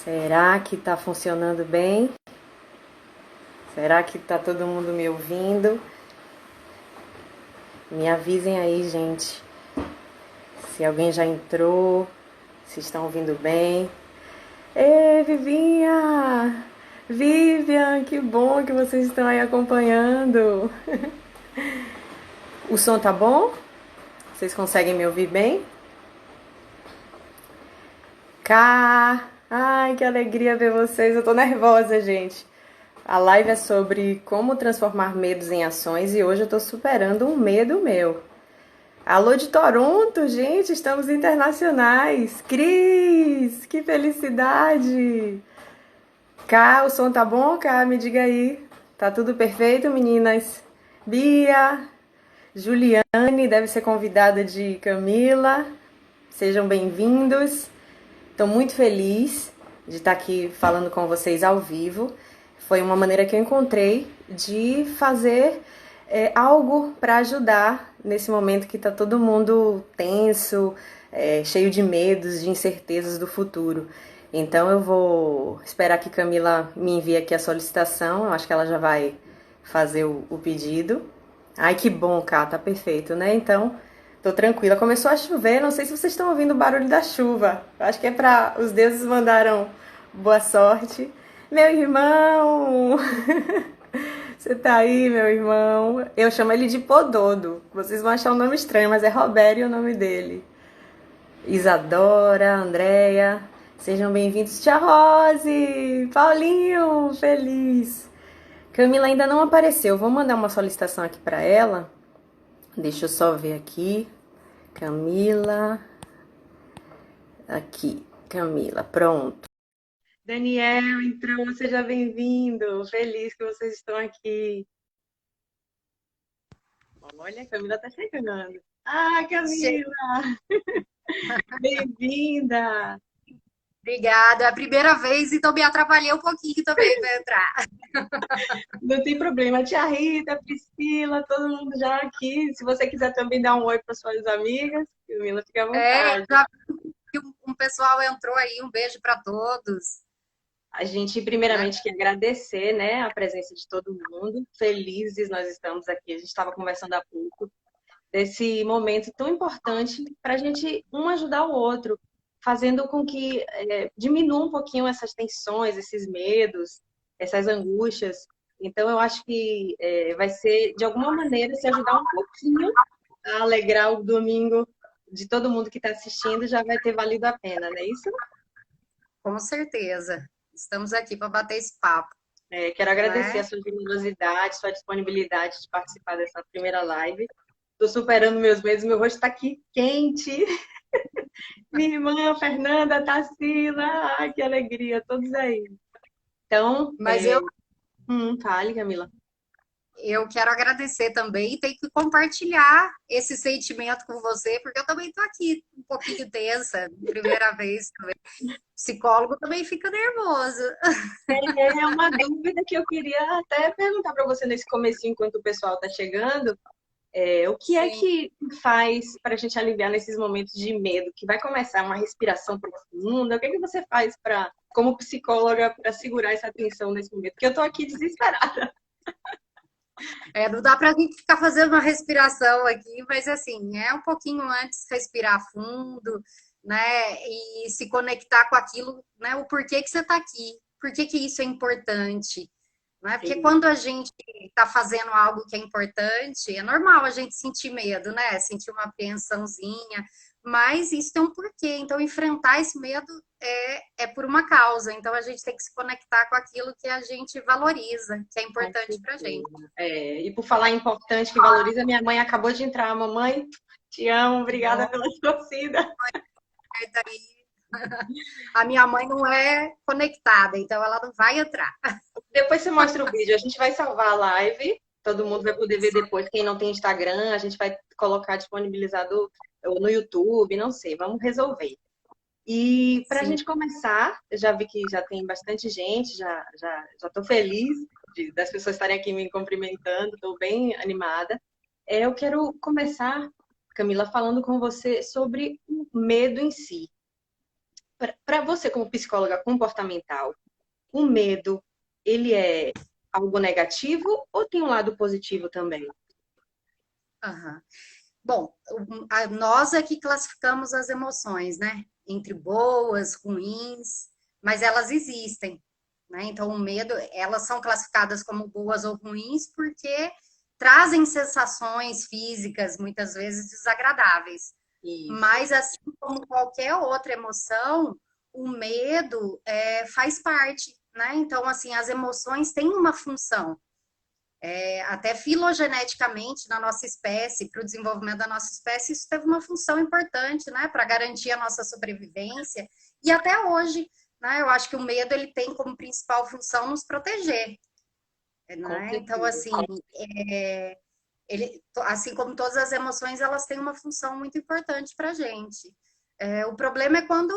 Será que tá funcionando bem? Será que tá todo mundo me ouvindo? Me avisem aí, gente, se alguém já entrou, se estão ouvindo bem. Ê, Vivinha! Vivian, que bom que vocês estão aí acompanhando. O som tá bom? Vocês conseguem me ouvir bem? Ai, que alegria ver vocês. Eu tô nervosa, gente. A live é sobre como transformar medos em ações e hoje eu tô superando um medo meu. Alô de Toronto, gente, estamos internacionais. Cris, que felicidade. Cá, o som tá bom, Cá? Me diga aí. Tá tudo perfeito, meninas? Bia, Juliane, deve ser convidada de Camila. Sejam bem-vindos. Estou muito feliz de estar aqui falando com vocês ao vivo. Foi uma maneira que eu encontrei de fazer algo para ajudar nesse momento que está todo mundo tenso, cheio de medos, de incertezas do futuro. Então eu vou esperar que Camila me envie aqui a solicitação. Eu acho que ela já vai fazer o pedido. Ai, que bom, Cá, tá perfeito, né? Então, tô tranquila. Começou a chover, não sei se vocês estão ouvindo o barulho da chuva. Acho que é para os deuses mandaram boa sorte. Meu irmão! Você tá aí, meu irmão? Eu chamo ele de Pododo. Vocês vão achar um nome estranho, mas é Robério o nome dele. Isadora, Andréia, sejam bem-vindos. Tia Rose! Paulinho, feliz! Camila ainda não apareceu. Vou mandar uma solicitação aqui para ela. Deixa eu só ver aqui. Camila. Aqui, Camila, pronto. Daniel, entrou, seja bem-vindo. Feliz que vocês estão aqui. Olha, a Camila tá chegando. Ah, Camila, bem-vinda. Obrigada. É a primeira vez, então me atrapalhei um pouquinho também para entrar. Não tem problema. Tia Rita, Priscila, todo mundo já aqui. Se você quiser também dar um oi para suas amigas, Camila, fica à vontade. Já vi que um pessoal entrou aí, um beijo para todos. A gente, Né? primeiramente, quer agradecer, né, a presença de todo mundo. Felizes nós estamos aqui. A gente estava conversando há pouco desse momento tão importante para a gente um ajudar o outro, fazendo com que diminua um pouquinho essas tensões, esses medos, essas angústias. Então, eu acho que vai ser, de alguma maneira, se ajudar um pouquinho a alegrar o domingo de todo mundo que está assistindo, já vai ter valido a pena, não é isso? Com certeza. Estamos aqui para bater esse papo, Quero agradecer a né? sua generosidade, sua disponibilidade de participar dessa primeira live. Estou superando meus medos, meu rosto está aqui quente. Minha irmã, Fernanda, Tarsila, ai, que alegria, todos aí. Então, Mas fale, Camila. eu quero agradecer também e tenho que compartilhar esse sentimento com você, porque eu também estou aqui um pouquinho tensa, primeira vez também. Psicólogo também fica nervoso. É uma dúvida que eu queria até perguntar para você nesse comecinho, enquanto o pessoal está chegando. O que é Sim. que faz para a gente aliviar nesses momentos de medo? Que vai começar uma respiração profunda? O que é que você faz para, como psicóloga, para segurar essa tensão nesse momento? Porque eu estou aqui desesperada. Não dá para a gente ficar fazendo uma respiração aqui, mas assim, é um pouquinho antes respirar fundo, né? E se conectar com aquilo, né? O porquê que você está aqui, por que que isso é importante, né? Porque Sim, quando a gente está fazendo algo que é importante, é normal a gente sentir medo, né? Sentir uma apreensãozinha, mas isso tem um porquê. Então, enfrentar esse medo é por uma causa. Então, a gente tem que se conectar com aquilo que a gente valoriza, que é com importante para a gente. certeza. E por falar em importante que valoriza, minha mãe acabou de entrar. Mamãe, te amo, obrigada pela torcida. A minha mãe não é conectada, então ela não vai entrar. Depois você mostra o vídeo, a gente vai salvar a live, todo mundo vai poder ver depois. Quem não tem Instagram, a gente vai colocar disponibilizado no YouTube, não sei, vamos resolver. E para a Sim. gente começar, eu já vi que já tem bastante gente, já estou feliz das pessoas estarem aqui me cumprimentando, estou bem animada. Eu quero começar, Camila, falando com você sobre o medo em si. Para você, como psicóloga comportamental, o medo, ele é algo negativo ou tem um lado positivo também? Aham. Bom, nós é que classificamos as emoções, né? Entre boas, ruins, mas elas existem, né? Então, o medo, elas são classificadas como boas ou ruins porque trazem sensações físicas, muitas vezes desagradáveis. Isso. Mas, assim como qualquer outra emoção, o medo faz parte, né? Então, assim, as emoções têm uma função. Até filogeneticamente na nossa espécie, para o desenvolvimento da nossa espécie, isso teve uma função importante, né, para garantir a nossa sobrevivência. E até hoje, né, eu acho que o medo ele tem como principal função nos proteger, Com né? Então, certeza. assim, assim como todas as emoções, elas têm uma função muito importante para a gente. O problema é quando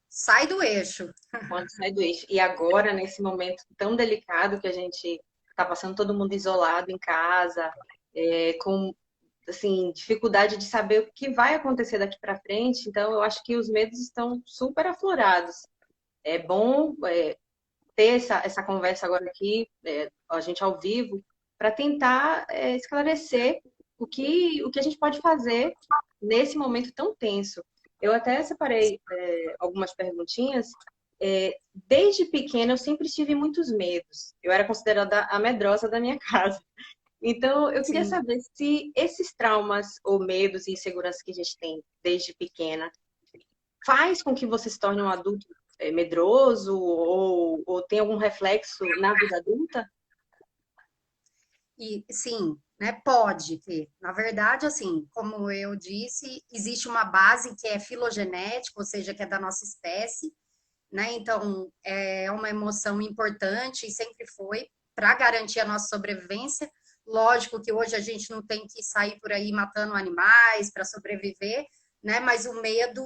sai do eixo. Quando sai do eixo. E agora, nesse momento tão delicado que a gente está passando todo mundo isolado em casa, com assim, dificuldade de saber o que vai acontecer daqui para frente, então eu acho que os medos estão super aflorados. É bom ter essa conversa agora aqui, a gente ao vivo, para tentar esclarecer o que a gente pode fazer nesse momento tão tenso. Eu até separei algumas perguntinhas. Desde pequena eu sempre tive muitos medos. Eu era considerada a medrosa da minha casa. Então, eu queria Sim. saber se esses traumas ou medos e inseguranças que a gente tem desde pequena faz com que você se torne um adulto medroso ou tem algum reflexo na vida adulta? E sim, né, pode ter. Na verdade, assim, como eu disse, existe uma base que é filogenética, ou seja, que é da nossa espécie, né? Então, é uma emoção importante e sempre foi para garantir a nossa sobrevivência. Lógico que hoje a gente não tem que sair por aí matando animais para sobreviver, né? Mas o medo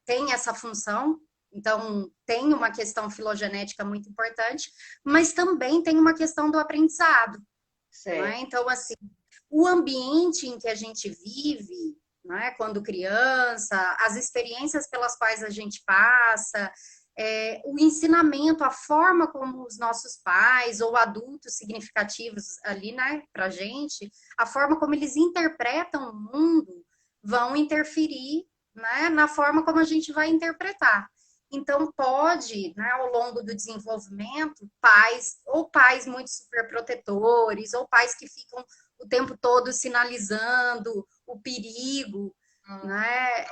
tem essa função. Então, tem uma questão filogenética muito importante, mas também tem uma questão do aprendizado, né? Certo. Então, assim, o ambiente em que a gente vive, né, quando criança, as experiências pelas quais a gente passa, o ensinamento, a forma como os nossos pais ou adultos significativos ali, né, para a gente, a forma como eles interpretam o mundo, vão interferir, né, na forma como a gente vai interpretar. Então, pode, né, ao longo do desenvolvimento, pais muito superprotetores, ou pais que ficam o tempo todo sinalizando o perigo, né,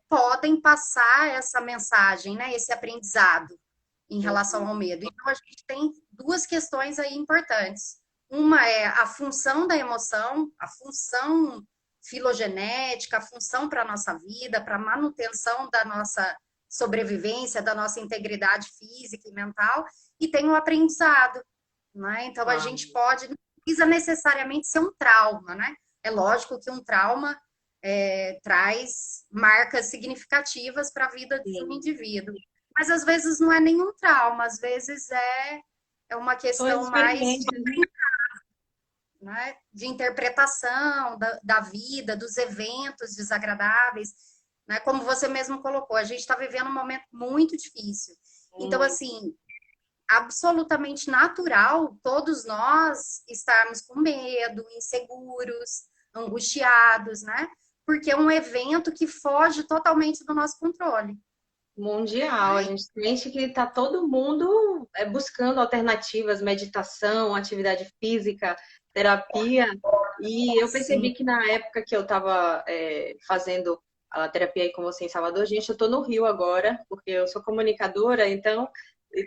podem passar essa mensagem, né, esse aprendizado em relação ao medo. Então, a gente tem duas questões aí importantes. Uma é a função da emoção, a função filogenética, a função para a nossa vida, para a manutenção da nossa sobrevivência, da nossa integridade física e mental, e tem o aprendizado, né? Então, a Ah, gente pode, não precisa necessariamente ser um trauma, né? É lógico que um trauma traz marcas significativas para a vida de um sim. indivíduo. Mas às vezes não é nenhum trauma, às vezes é uma São as questão mais de, experiências, né? né, de interpretação da vida, dos eventos desagradáveis. Né? Como você mesmo colocou, a gente está vivendo um momento muito difícil. Então, Muito. assim, absolutamente natural todos nós estarmos com medo, inseguros, angustiados, né? Porque é um evento que foge totalmente do nosso controle. Mundial. A Né? gente sente que está todo mundo buscando alternativas, meditação, atividade física, terapia. E eu Sim, percebi que na época que eu estava fazendo a terapia aí com você em Salvador, gente, eu estou no Rio agora, porque eu sou comunicadora, então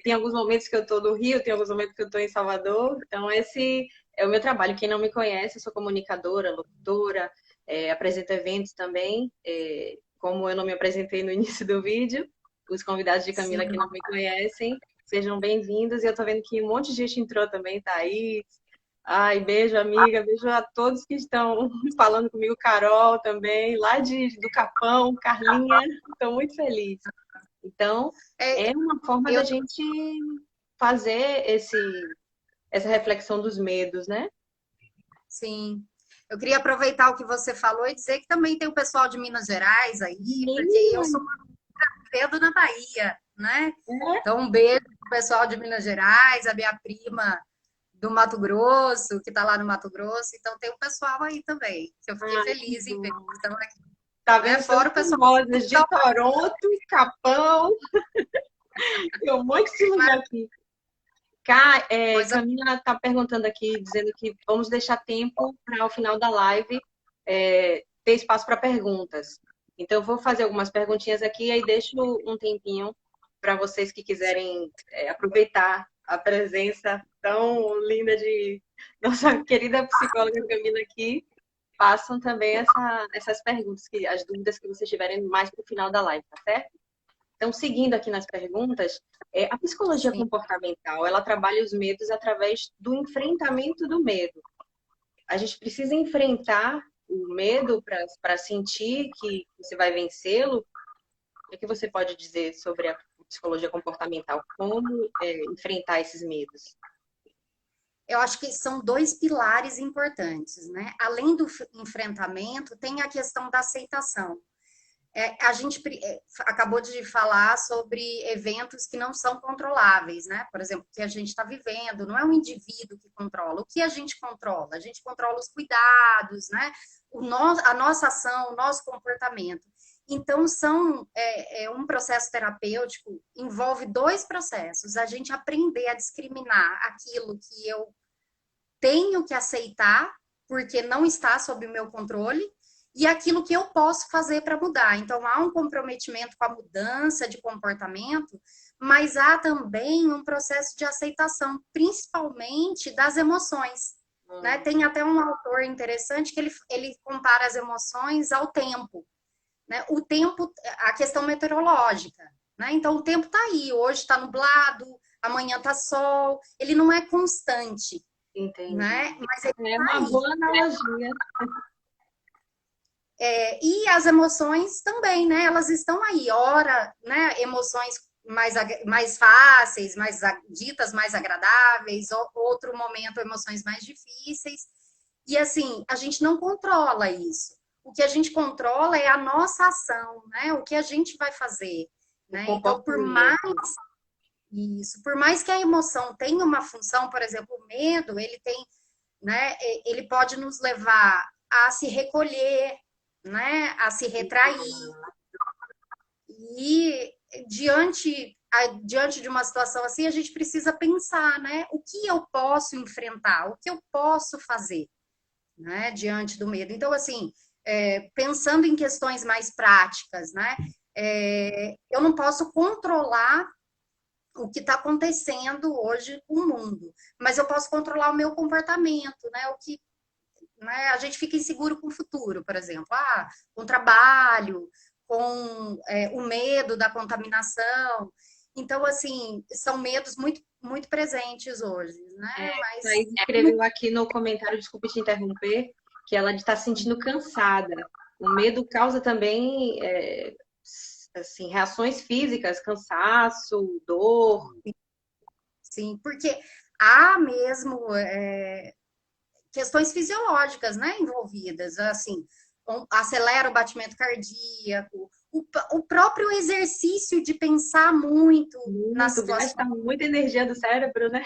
tem alguns momentos que eu estou no Rio, tem alguns momentos que eu estou em Salvador. Então esse é o meu trabalho. Quem não me conhece, eu sou comunicadora, locutora, apresento eventos também. Como eu não me apresentei no início do vídeo, os convidados de Camila sim. que não me conhecem, sejam bem-vindos. E eu tô vendo que um monte de gente entrou também, Thaís. Ai, beijo, amiga, beijo a todos que estão falando comigo, Carol também, lá do Capão, Carlinha, estou muito feliz. Então, É, é uma forma da eu, gente fazer essa reflexão dos medos, né? sim. Eu queria aproveitar o que você falou e dizer que também tem o pessoal de Minas Gerais aí, porque eu Sim, sou vivendo na Bahia, né? É? Então, um beijo pro pessoal de Minas Gerais, a minha prima do Mato Grosso, que está lá no Mato Grosso. Então, tem um pessoal aí também, que eu fiquei Ai, que feliz em ver bom. que estão aqui, Tá né? vendo? Estamos Fora o pessoal famosas de que Toronto, Capão, tem um monte de lugar aqui. coisa. Camila está perguntando aqui, dizendo que vamos deixar tempo para o final da live ter espaço para perguntas. Então, eu vou fazer algumas perguntinhas aqui e aí deixo um tempinho para vocês que quiserem aproveitar a presença tão linda de nossa querida psicóloga Camila aqui. Façam também essas perguntas, as dúvidas que vocês tiverem mais para o final da live, tá certo? Então, seguindo aqui nas perguntas, a psicologia Sim. comportamental, ela trabalha os medos através do enfrentamento do medo. A gente precisa enfrentar o medo para sentir que você vai vencê-lo. O que você pode dizer sobre a psicologia comportamental? Como enfrentar esses medos? Eu acho que são dois pilares importantes, né? Além do enfrentamento, tem a questão da aceitação. A gente acabou de falar sobre eventos que não são controláveis, né? Por exemplo, o que a gente está vivendo, não é um indivíduo que controla. O que a gente controla? A gente controla os cuidados, né? A nossa ação, o nosso comportamento. Então, um processo terapêutico envolve dois processos. A gente aprender a discriminar aquilo que eu tenho que aceitar, porque não está sob o meu controle, e aquilo que eu posso fazer para mudar. Então, há um comprometimento com a mudança de comportamento, mas há também um processo de aceitação, principalmente das emoções. Né? Tem até um autor interessante que ele compara as emoções ao tempo. Né? O tempo, a questão meteorológica. Né? Então, o tempo está aí. Hoje está nublado, amanhã está sol. Ele não é constante. Entendi. Né? Mas ele É tá uma aí. boa analogia. E as emoções também, né? Elas estão aí. Ora, né? Emoções mais fáceis, ditas mais agradáveis, outro momento, emoções mais difíceis. E assim, a gente não controla isso. O que a gente controla é a nossa ação, né? O que a gente vai fazer, O né? Então, comportamento. por mais que a emoção tenha uma função, por exemplo, o medo, ele tem, né? Ele pode nos levar a se recolher, né? A se retrair. E diante de uma situação assim, a gente precisa pensar, né? O que eu posso enfrentar? O que eu posso fazer, né? Diante do medo. Então, assim, pensando em questões mais práticas, né? Eu não posso controlar o que está acontecendo hoje com o mundo, mas eu posso controlar o meu comportamento, né? O que, né? A gente fica inseguro com o futuro, por exemplo, com o trabalho, com o medo da contaminação. Então, assim, são medos muito, muito presentes hoje, né? Mas Thaís escreveu aqui no comentário, desculpe te interromper, que ela está se sentindo cansada. O medo causa também assim, reações físicas, cansaço, dor. sim, porque há mesmo questões fisiológicas, né, envolvidas, assim, acelera o batimento cardíaco, o próprio exercício de pensar muito nas Muito, situações gasta muita energia do cérebro, né?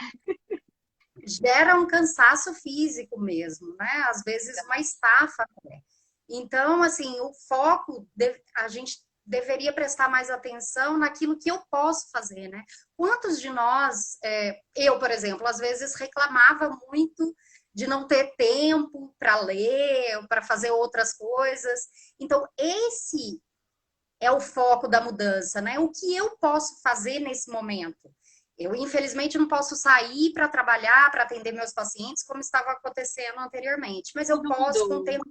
gera um cansaço físico mesmo, né? Às vezes uma estafa. Né? Então, assim, a gente deveria prestar mais atenção naquilo que eu posso fazer, né? Quantos de nós, eu, por exemplo, às vezes reclamava muito de não ter tempo para ler, para fazer outras coisas. Então, esse é o foco da mudança, né? O que eu posso fazer nesse momento? Eu, infelizmente, não posso sair para trabalhar, para atender meus pacientes, como estava acontecendo anteriormente, mas eu Tudo posso, com o mudou. tempo,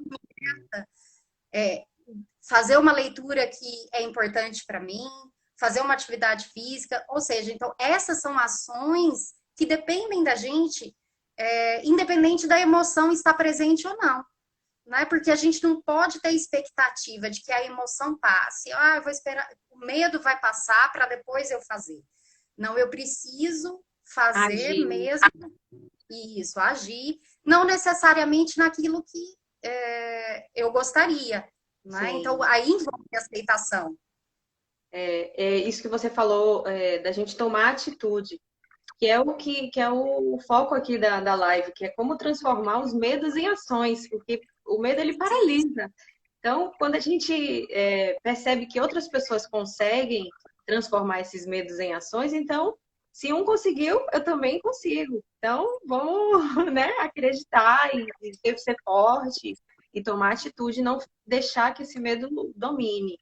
fazer uma leitura que é importante para mim, fazer uma atividade física, ou seja, então, essas são ações que dependem da gente, independente da emoção estar presente ou não. Né? Porque a gente não pode ter expectativa de que a emoção passe. Eu vou esperar, o medo vai passar para depois eu fazer. Não, eu preciso fazer Agir. mesmo isso, agir, não necessariamente naquilo que eu gostaria. Né? Sim. Então, aí envolve a aceitação. É isso que você falou, da gente tomar atitude, que é o foco aqui da live, que é como transformar os medos em ações, porque o medo ele paralisa. Então, quando a gente percebe que outras pessoas conseguem transformar esses medos em ações, então, se um conseguiu, eu também consigo. Então, vamos, né, acreditar e ser forte e tomar atitude, não deixar que esse medo domine.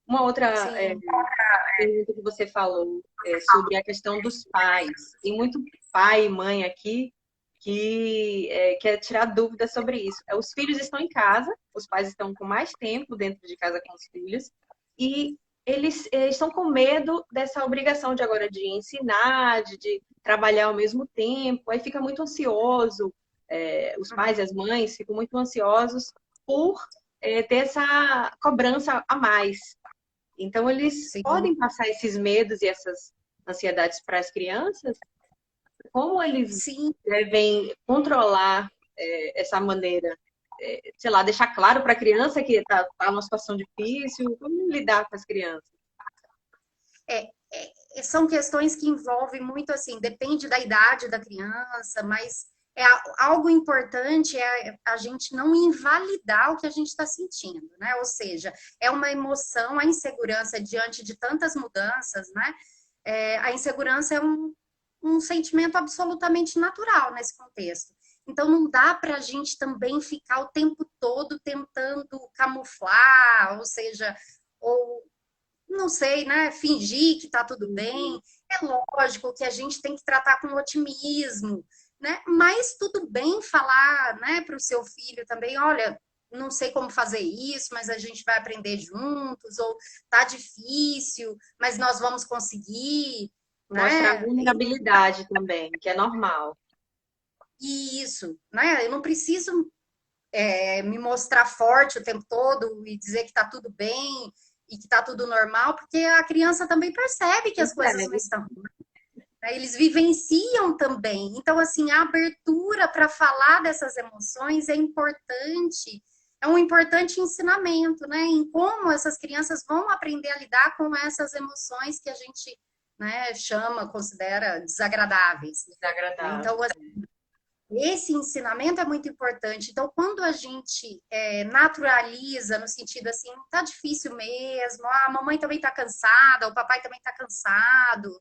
Uma outra Sim, pergunta que você falou sobre a questão dos pais. Tem muito pai e mãe aqui que quer tirar dúvidas sobre isso. Os filhos estão em casa, os pais estão com mais tempo dentro de casa com os filhos, e eles estão com medo dessa obrigação de agora de ensinar, de trabalhar ao mesmo tempo, aí fica muito ansioso, os pais e as mães ficam muito ansiosos por ter essa cobrança a mais. Então, eles sim. podem passar esses medos e essas ansiedades para as crianças. Como eles Sim, devem controlar essa maneira? Sei lá, deixar claro para a criança que está numa situação difícil, como lidar com as crianças? são questões que envolvem muito assim, depende da idade da criança, mas algo importante é a gente não invalidar o que a gente está sentindo, né? Ou seja, é uma emoção, a insegurança diante de tantas mudanças, né? A insegurança é um sentimento absolutamente natural nesse contexto. Então, não dá para a gente também ficar o tempo todo tentando camuflar, ou seja, ou não sei, né? Fingir que tá tudo bem. É lógico que a gente tem que tratar com otimismo, né? Mas tudo bem falar, né, para o seu filho também, olha, não sei como fazer isso, mas a gente vai aprender juntos, ou tá difícil, mas nós vamos conseguir, Mostrar né? vulnerabilidade também, que é normal. E isso, né? Eu não preciso me mostrar forte o tempo todo e dizer que tá tudo bem e que tá tudo normal, porque a criança também percebe que as coisas não Percebe? estão. Né? Eles vivenciam também. Então, assim, a abertura para falar dessas emoções é importante, é um importante ensinamento, né? Em como essas crianças vão aprender a lidar com essas emoções que a gente, né, chama, considera desagradáveis. Desagradável. Então, esse ensinamento é muito importante. Então, quando a gente naturaliza no sentido assim, tá difícil mesmo, a mamãe também tá cansada, o papai também tá cansado,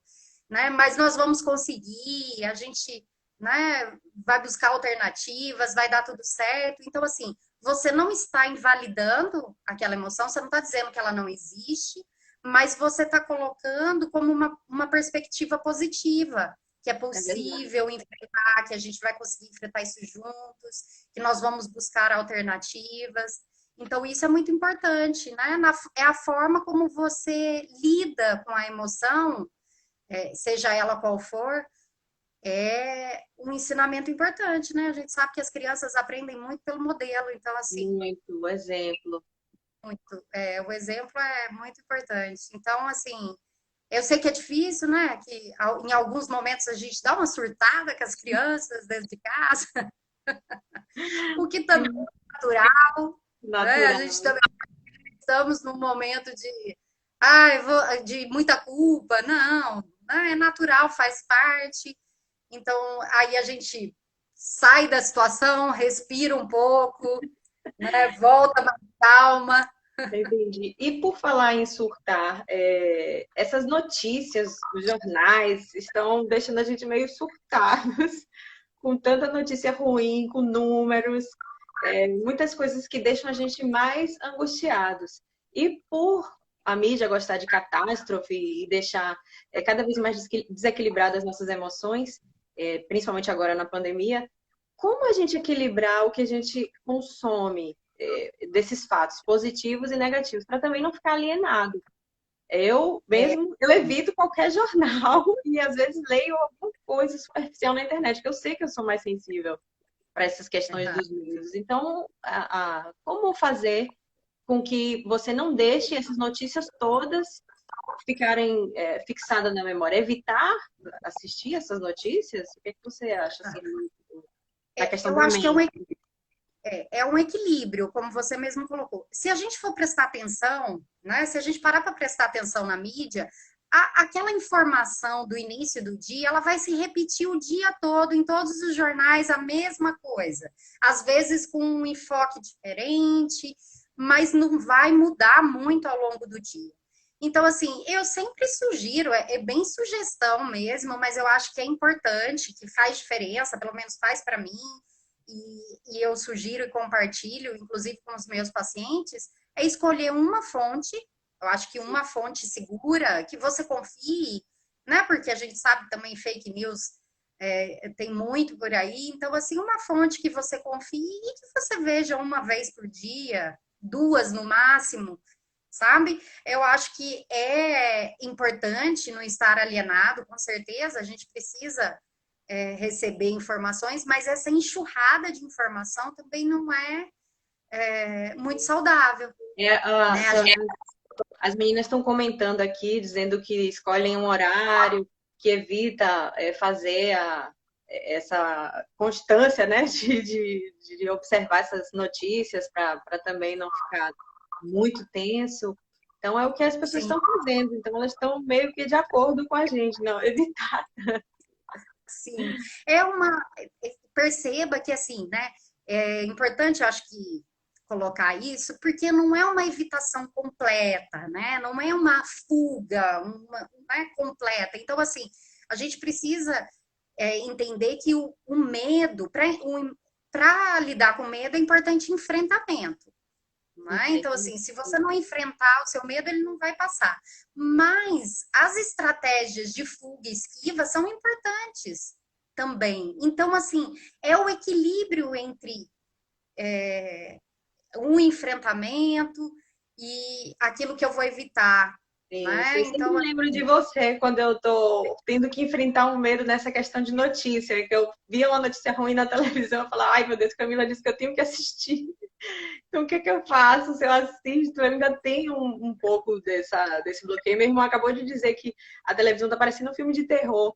né? Mas nós vamos conseguir, a gente, né, vai buscar alternativas, vai dar tudo certo. Então, assim, você não está invalidando aquela emoção, você não está dizendo que ela não existe, mas você está colocando como uma perspectiva positiva, que é É verdade. possível enfrentar, que a gente vai conseguir enfrentar isso juntos, que nós vamos buscar alternativas. Então, isso é muito importante, né? É a forma como você lida com a emoção, seja ela qual for, é um ensinamento importante, né? A gente sabe que as crianças aprendem muito pelo modelo, então, assim, Muito exemplo. muito, o exemplo é muito importante. Então, assim, eu sei que é difícil, né? Que em alguns momentos a gente dá uma surtada com as crianças dentro de casa, o que também é natural, né? A gente Natural. também estamos num momento de muita culpa, não, né? É natural, faz parte. Então, aí a gente sai da situação, respira um pouco, né? Volta mais calma. Entendi. E por falar em surtar, essas notícias, os jornais estão deixando a gente meio surtados, com tanta notícia ruim, com números, muitas coisas que deixam a gente mais angustiados. E por a mídia gostar de catástrofe e deixar cada vez mais desequilibradas as nossas emoções, principalmente agora na pandemia, como a gente equilibrar o que a gente consome desses fatos positivos e negativos, para também não ficar alienado? É, Eu evito qualquer jornal e às vezes leio alguma coisa superficial na internet, porque eu sei que eu sou mais sensível para essas questões dos números. Então, como fazer com que você não deixe essas notícias todas ficarem fixadas na memória? Evitar assistir essas notícias? O que, é que você acha assim, da questão eu da acho que é um mente? é um equilíbrio, como você mesmo colocou. Se a gente for prestar atenção, né? Se a gente parar para prestar atenção na mídia, aquela informação do início do dia, ela vai se repetir o dia todo, em todos os jornais, a mesma coisa. Às vezes com um enfoque diferente, mas não vai mudar muito ao longo do dia. Então, assim, eu sempre sugiro, é bem sugestão mesmo, mas eu acho que é importante, que faz diferença, pelo menos faz para mim, e eu sugiro e compartilho, inclusive com os meus pacientes, é escolher uma fonte. Eu acho que uma fonte segura, que você confie, né? Porque a gente sabe também fake news tem muito por aí. Então, assim, uma fonte que você confie e que você veja uma vez por dia, duas no máximo, sabe? Eu acho que é importante não estar alienado, com certeza, a gente precisa receber informações, mas essa enxurrada de informação também não é muito saudável, É, né? A gente as meninas estão comentando aqui, dizendo que escolhem um horário que evita fazer essa constância, né, de observar essas notícias para também não ficar muito tenso. Então, é o que as pessoas sim, estão fazendo. Então, elas estão meio que de acordo com a gente, não evitar. sim. É uma. Perceba que, assim, né? É importante, eu acho que, colocar isso, porque não é uma evitação completa, né? Não é uma fuga, não é completa. Então, assim, a gente precisa entender que o medo, para lidar com medo, é importante enfrentamento. Né? Então, assim, se você não enfrentar o seu medo, ele não vai passar. Mas as estratégias de fuga e esquiva são importantes também. Então, assim, é o equilíbrio entre um enfrentamento e aquilo que eu vou evitar, Isso. né? Eu sempre Então, lembro de você quando eu tô tendo que enfrentar um medo nessa questão de notícia, que eu via uma notícia ruim na televisão, eu falava, ai meu Deus, Camila disse que eu tenho que assistir. Então o que é que eu faço? Se eu assisto, eu ainda tenho um pouco desse bloqueio. Meu irmão acabou de dizer que a televisão tá parecendo um filme de terror.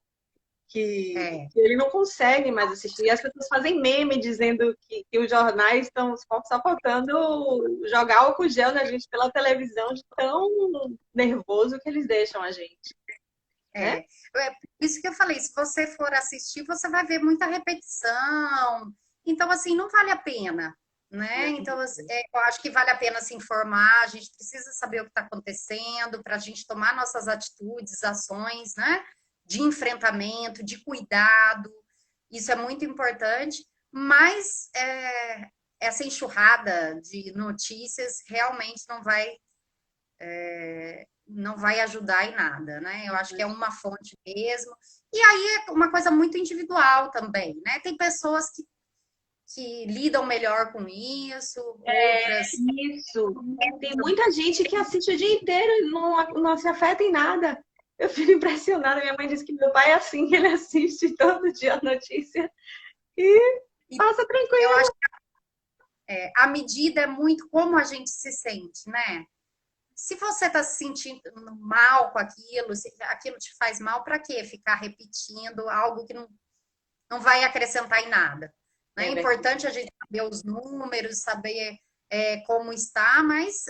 é, Que ele não consegue mais assistir. E as pessoas fazem meme dizendo que os jornais estão só faltando jogar álcool gel na gente pela televisão, de tão nervoso que eles deixam a gente, né? é por isso que eu falei, se você for assistir, você vai ver muita repetição. Então, assim, não vale a pena, né? Então, assim, eu acho que vale a pena se informar, a gente precisa saber o que está acontecendo para a gente tomar nossas atitudes, ações, né? De enfrentamento, de cuidado. Isso é muito importante, mas essa enxurrada de notícias realmente não vai ajudar em nada, né? Eu acho que é uma fonte mesmo. E aí é uma coisa muito individual também, né? Tem pessoas que lidam melhor com isso, outras. Isso. Tem muita gente que assiste o dia inteiro e não se afeta em nada. Eu fico impressionada. Minha mãe disse que meu pai é assim, ele assiste todo dia a notícia e E passa eu tranquilo. acho que a medida é muito como a gente se sente, né? Se você está se sentindo mal com aquilo, se aquilo te faz mal, para que ficar repetindo algo que não vai acrescentar em nada? Né? É É verdade. importante a gente saber os números, saber como está, mas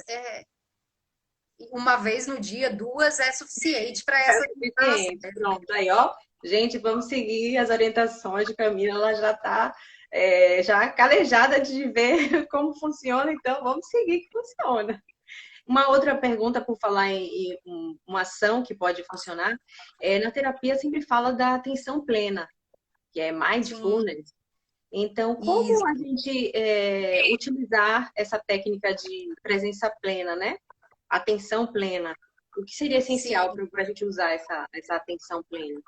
uma vez no dia, duas é suficiente para É o essa. suficiente. Pronto, aí, ó. Gente, vamos seguir as orientações de Camila. Ela já está já calejada de ver como funciona, então vamos seguir que funciona. Uma outra pergunta, por falar em uma ação que pode funcionar, na terapia sempre fala da atenção plena, que é Sim, mindfulness. Então, como a isso. gente utilizar essa técnica de presença plena, né? Atenção plena. O que seria Sim. essencial para a gente usar essa atenção plena?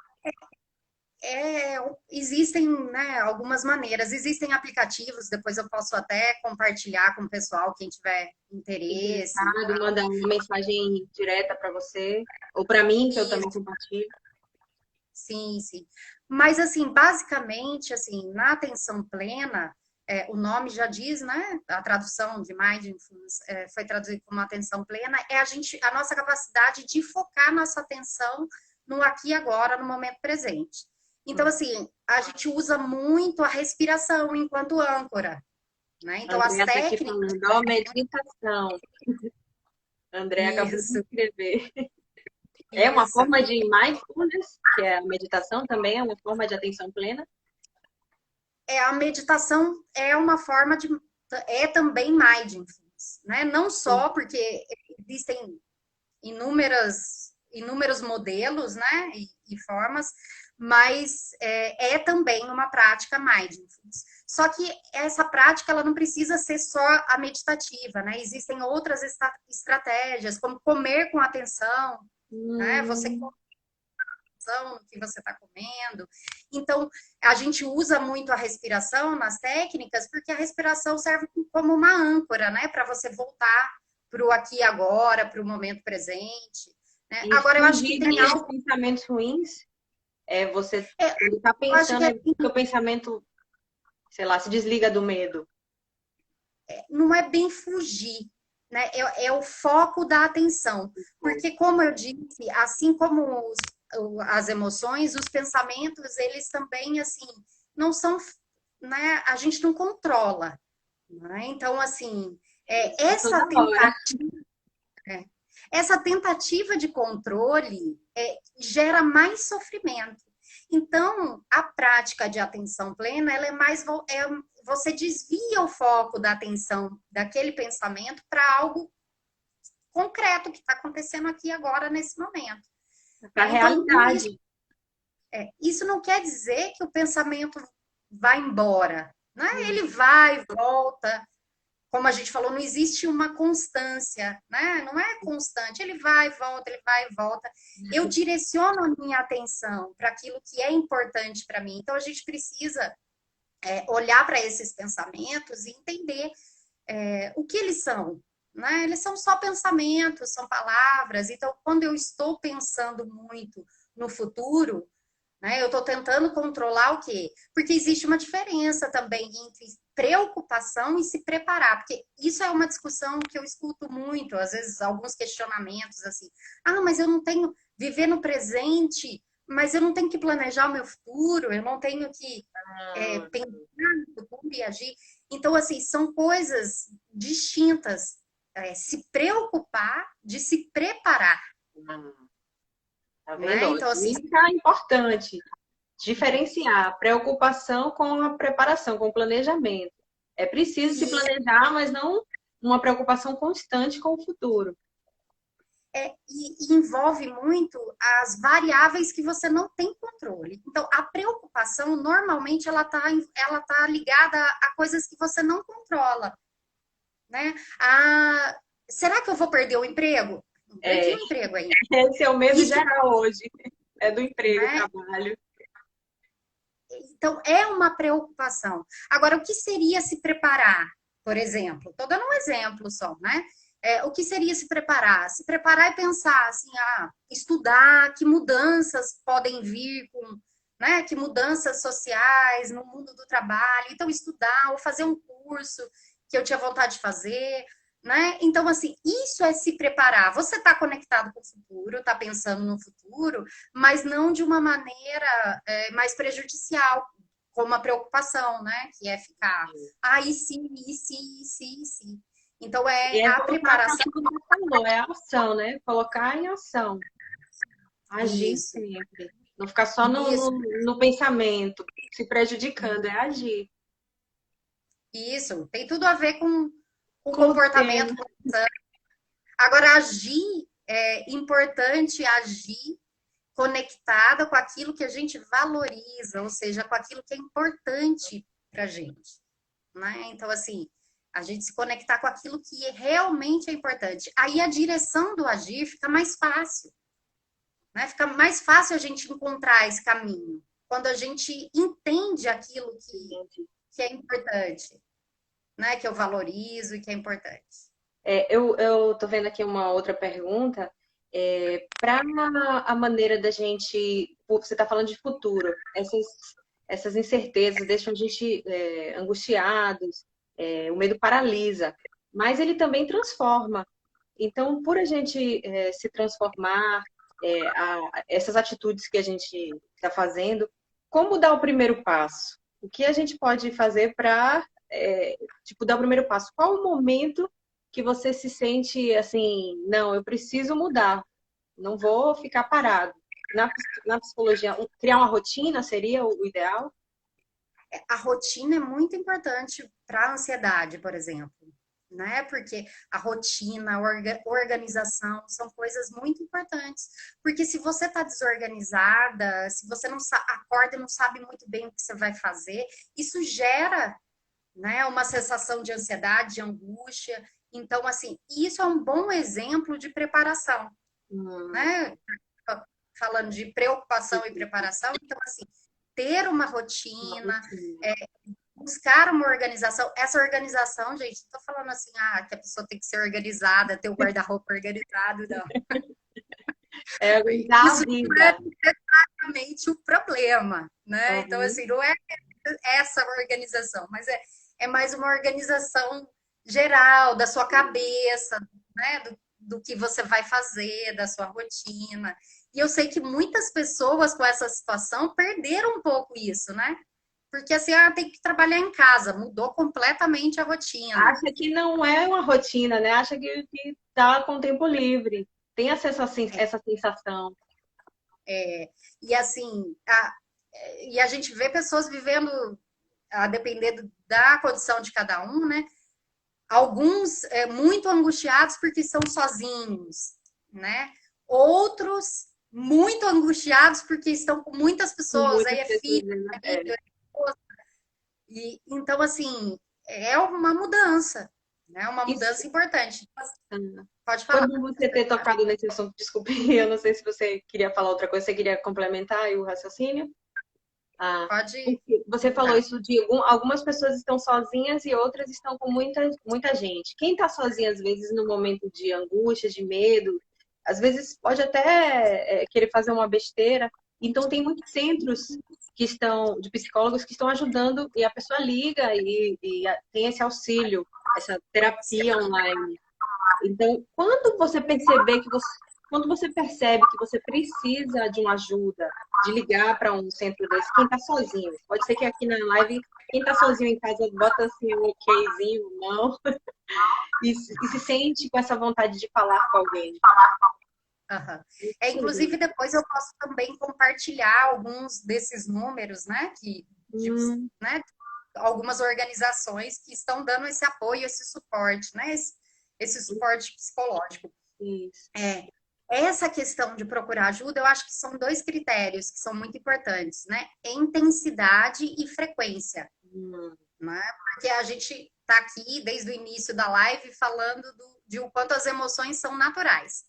Existem, né, algumas maneiras. Existem aplicativos, depois eu posso até compartilhar com o pessoal, quem tiver interesse. Interessado, manda uma mensagem direta para você, ou para mim, que eu também Isso, compartilho. sim, sim. Mas, assim, basicamente, assim, na atenção plena, o nome já diz, né? A tradução de mindfulness foi traduzido como atenção plena, a nossa capacidade de focar nossa atenção no aqui e agora, no momento presente. Então, assim, a gente usa muito a respiração enquanto âncora, né? Então, as Andréa está aqui técnicas... falando, ó, meditação. Andréa acabou de Isso, escrever. É uma isso. forma de mindfulness, que é a meditação também, é uma forma de atenção plena. A meditação é uma forma de... É também mindfulness, né? Não só porque existem inúmeros modelos, né, e formas, mas é também uma prática mindfulness. Só que essa prática ela não precisa ser só a meditativa, né? Existem outras estratégias, como comer com atenção, né? Você Hum, no que você está comendo. Então, a gente usa muito a respiração nas técnicas, porque a respiração serve como uma âncora, né? Para você voltar para o aqui e agora, para o momento presente. Né? e Agora, eu acho que fugir tem daqueles algo. pensamentos ruins, você quando está Eu acho pensando, que é porque o pensamento, sei lá, se desliga do medo. não é bem fugir, né? É o foco da atenção. Porque, como eu disse, assim como as emoções, os pensamentos, eles também, assim, não são, né? A gente não controla, né? Então, assim, Isso, a essa toda hora. tentativa, é, essa tentativa de controle gera mais sofrimento. Então, a prática de atenção plena, ela é mais você desvia o foco da atenção daquele pensamento para algo concreto que está acontecendo aqui agora nesse momento. Para a Né? Então, realidade. isso não quer dizer que o pensamento vai embora, né? Ele vai, volta, como a gente falou, não existe uma constância, né? Não é constante, ele vai, volta, ele vai, volta. Eu direciono a minha atenção para aquilo que é importante para mim. Então a gente precisa olhar para esses pensamentos e entender o que eles são. Né? Eles são só pensamentos, são palavras. Então, quando eu estou pensando muito no futuro, né? Eu estou tentando controlar o quê? Porque existe uma diferença também entre preocupação e se preparar, porque isso é uma discussão que eu escuto muito, às vezes alguns questionamentos assim, mas eu não tenho viver no presente, mas eu não tenho que planejar o meu futuro, eu não tenho que pensar no futuro e agir. Então, assim, são coisas distintas. Se preocupar de se preparar, Tá né? vendo? Então, assim, Isso é importante. Diferenciar a preocupação com a preparação, com o planejamento. É preciso se e planejar, mas não uma preocupação constante com o futuro. e envolve muito as variáveis que você não tem controle. Então, a preocupação, normalmente, ela tá ligada a coisas que você não controla, né? Será que eu vou perder o emprego? Não perdi É, o emprego ainda. esse é o medo Isso, geral hoje. É do emprego, né? trabalho. Então, é uma preocupação. Agora, o que seria se preparar, por exemplo? Estou dando um exemplo só, né? O que seria se preparar? Se preparar e pensar assim, estudar que mudanças podem vir com, né? Que mudanças sociais no mundo do trabalho. Então, estudar ou fazer um curso que eu tinha vontade de fazer, né? Então, assim, isso é se preparar. Você está conectado com o futuro, está pensando no futuro, mas não de uma maneira mais prejudicial, como a preocupação, né? Que é ficar, e se, e se, e se, e se. Então, E é a voltar para preparação. aquilo que você falou, é a ação, né? Colocar em ação. Agir Isso, sempre. Não ficar só isso, no pensamento, se prejudicando, é agir. isso. Tem tudo a ver com o Com o comportamento. tema. Agora, agir, é importante agir conectada com aquilo que a gente valoriza, ou seja, com aquilo que é importante para a gente. Né? Então, assim, a gente se conectar com aquilo que realmente é importante. Aí a direção do agir fica mais fácil. Né? Fica mais fácil a gente encontrar esse caminho. Quando a gente entende aquilo que é importante, né? Que eu valorizo e que é importante. Eu tô vendo aqui uma outra pergunta. Para a maneira da gente. Você está falando de futuro, essas incertezas deixam a gente angustiados, o medo paralisa, mas ele também transforma. Então, por a gente se transformar, essas atitudes que a gente está fazendo, como dar o primeiro passo? O que a gente pode fazer para tipo, dar o primeiro passo? Qual o momento que você se sente assim, não, eu preciso mudar, não vou ficar parado? Na psicologia, criar uma rotina seria o ideal? A rotina é muito importante para a ansiedade, por exemplo, né? Porque a rotina, a organização são coisas muito importantes. Porque se você está desorganizada, se você não acorda e não sabe muito bem o que você vai fazer, isso gera, né, uma sensação de ansiedade, de angústia. Então, assim, isso é um bom exemplo de preparação, né? Falando de preocupação e preparação, então, assim, ter uma Uma rotina, rotina. buscar uma organização. Essa organização, gente, não tô falando assim, que a pessoa tem que ser organizada, ter o guarda-roupa organizado, não. É organizar a Isso não é vida. exatamente o problema, né? Então, Uhum. assim, não é essa organização, mas é mais uma organização geral da sua cabeça, né? Do que você vai fazer, da sua rotina. E eu sei que muitas pessoas com essa situação perderam um pouco isso, né? Porque assim, tem que trabalhar em casa, mudou completamente a rotina. Acha que não é uma rotina, né? Acha que tá com tempo livre. Tem essa sensação. E assim, e a gente vê pessoas vivendo, a depender da condição de cada um, né? Alguns muito angustiados porque estão sozinhos, né? Outros muito angustiados porque estão com muitas Com pessoas, aí muitas é pessoas, filho, né? marido, é esposa. E então assim, é uma mudança, né? Uma Isso. mudança importante. Pode Foi falar. bom você ter tocado nesse assunto. Desculpe, eu não sei se você queria falar outra coisa. Você queria complementar aí o raciocínio? Ah, Pode porque você falou entrar. isso de algumas pessoas estão sozinhas e outras estão com muita gente. Quem está sozinha, às vezes, no momento de angústia, de medo, às vezes pode até querer fazer uma besteira. Então, tem muitos centros de psicólogos que estão ajudando e a pessoa liga e tem esse auxílio, essa terapia online. Então, quando você percebe que você precisa de uma ajuda, de ligar para um centro desse, quem está sozinho, pode ser que aqui na live, quem está sozinho em casa, bota assim um okzinho, não, e se sente com essa vontade de falar com alguém. Aham. Sim. Inclusive, depois eu posso também compartilhar alguns desses números, né? Hum, Né, algumas organizações que estão dando esse apoio, esse suporte, né? Esse suporte psicológico. isso. Essa questão de procurar ajuda, eu acho que são dois critérios que são muito importantes, né? Intensidade e frequência, Hum, né? Porque a gente está aqui desde o início da live falando de o quanto as emoções são naturais,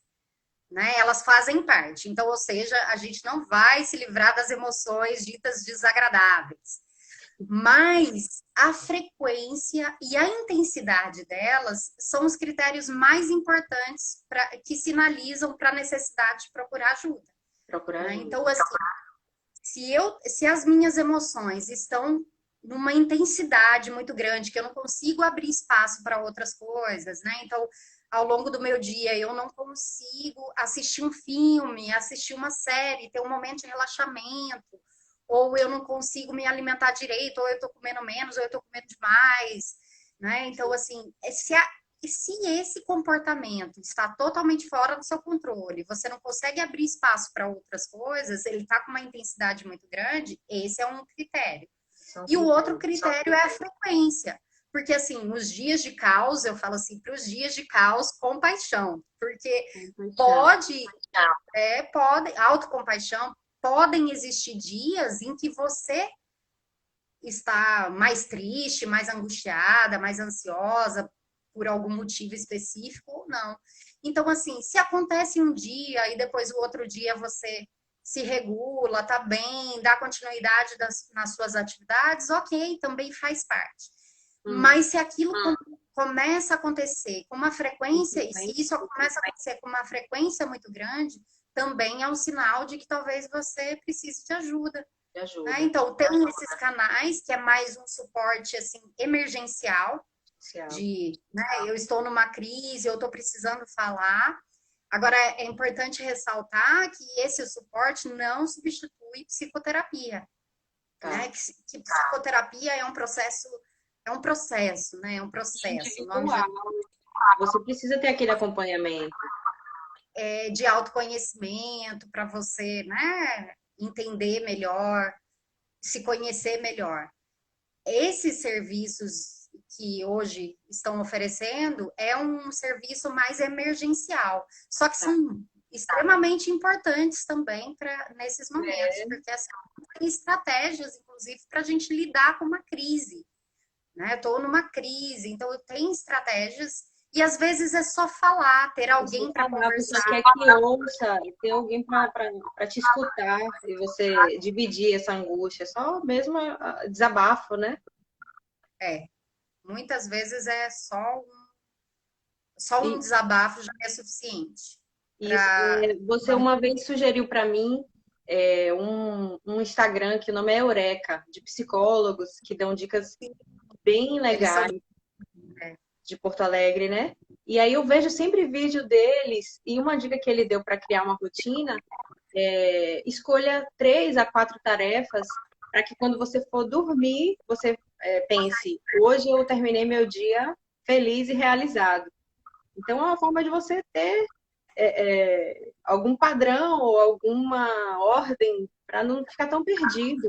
né? Elas fazem parte. Então, ou seja, a gente não vai se livrar das emoções ditas desagradáveis. Mas a frequência e a intensidade delas são os critérios mais importantes que sinalizam para a necessidade de procurar ajuda. procurar Né? ajuda. Então, assim, se as minhas emoções estão numa intensidade muito grande, que eu não consigo abrir espaço para outras coisas, né? Então, ao longo do meu dia, eu não consigo assistir um filme, assistir uma série, ter um momento de relaxamento, ou eu não consigo me alimentar direito, ou eu estou comendo menos, ou eu estou comendo demais, né? Então, assim, se esse comportamento está totalmente fora do seu controle, você não consegue abrir espaço para outras coisas, ele está com uma intensidade muito grande, esse é um critério. São E o outro critérios. critério é a frequência. Porque, assim, nos dias de caos, eu falo assim, para os dias de caos, compaixão. Porque Compaixão. pode, autocompaixão, podem existir dias em que você está mais triste, mais angustiada, mais ansiosa por algum motivo específico ou não. Então, assim, se acontece um dia e depois o outro dia você se regula, tá bem, dá continuidade nas suas atividades, ok, também faz parte. Hum, Mas se aquilo começa a acontecer com uma frequência, e se consequência isso começa a acontecer com uma frequência muito grande, também é um sinal de que talvez você precise de ajuda. de Né? ajuda Então, tem esses canais, que é mais um suporte assim emergencial, social. né, eu estou numa crise, eu estou precisando falar. Agora, é importante ressaltar que esse suporte não substitui psicoterapia, Tá. né? Que psicoterapia é um processo É um processo, né? É um processo. O nome já Individual. Você precisa ter aquele acompanhamento. é de autoconhecimento para você, né? Entender melhor, se conhecer melhor. Esses serviços que hoje estão oferecendo é um serviço mais emergencial, só que Tá? são extremamente importantes também para nesses momentos, É, porque assim, tem estratégias, inclusive, para a gente lidar com uma crise, né? Estou numa crise, então eu tenho estratégias e às vezes é só falar, ter você alguém para falar, a pessoa conversar. quer que ouça, ter alguém para te escutar e você dividir essa angústia. Só mesmo desabafo, né? É, muitas vezes só um E desabafo já é suficiente isso, para você uma vez sugeriu para mim um Instagram que o nome é Eureka, de psicólogos que dão dicas bem eles são legais de Porto Alegre, né? E aí eu vejo sempre vídeo deles e uma dica que ele deu para criar uma rotina escolha 3 a 4 tarefas para que quando você for dormir, você pense, hoje eu terminei meu dia feliz e realizado. Então é uma forma de você ter algum padrão ou alguma ordem para não ficar tão perdido,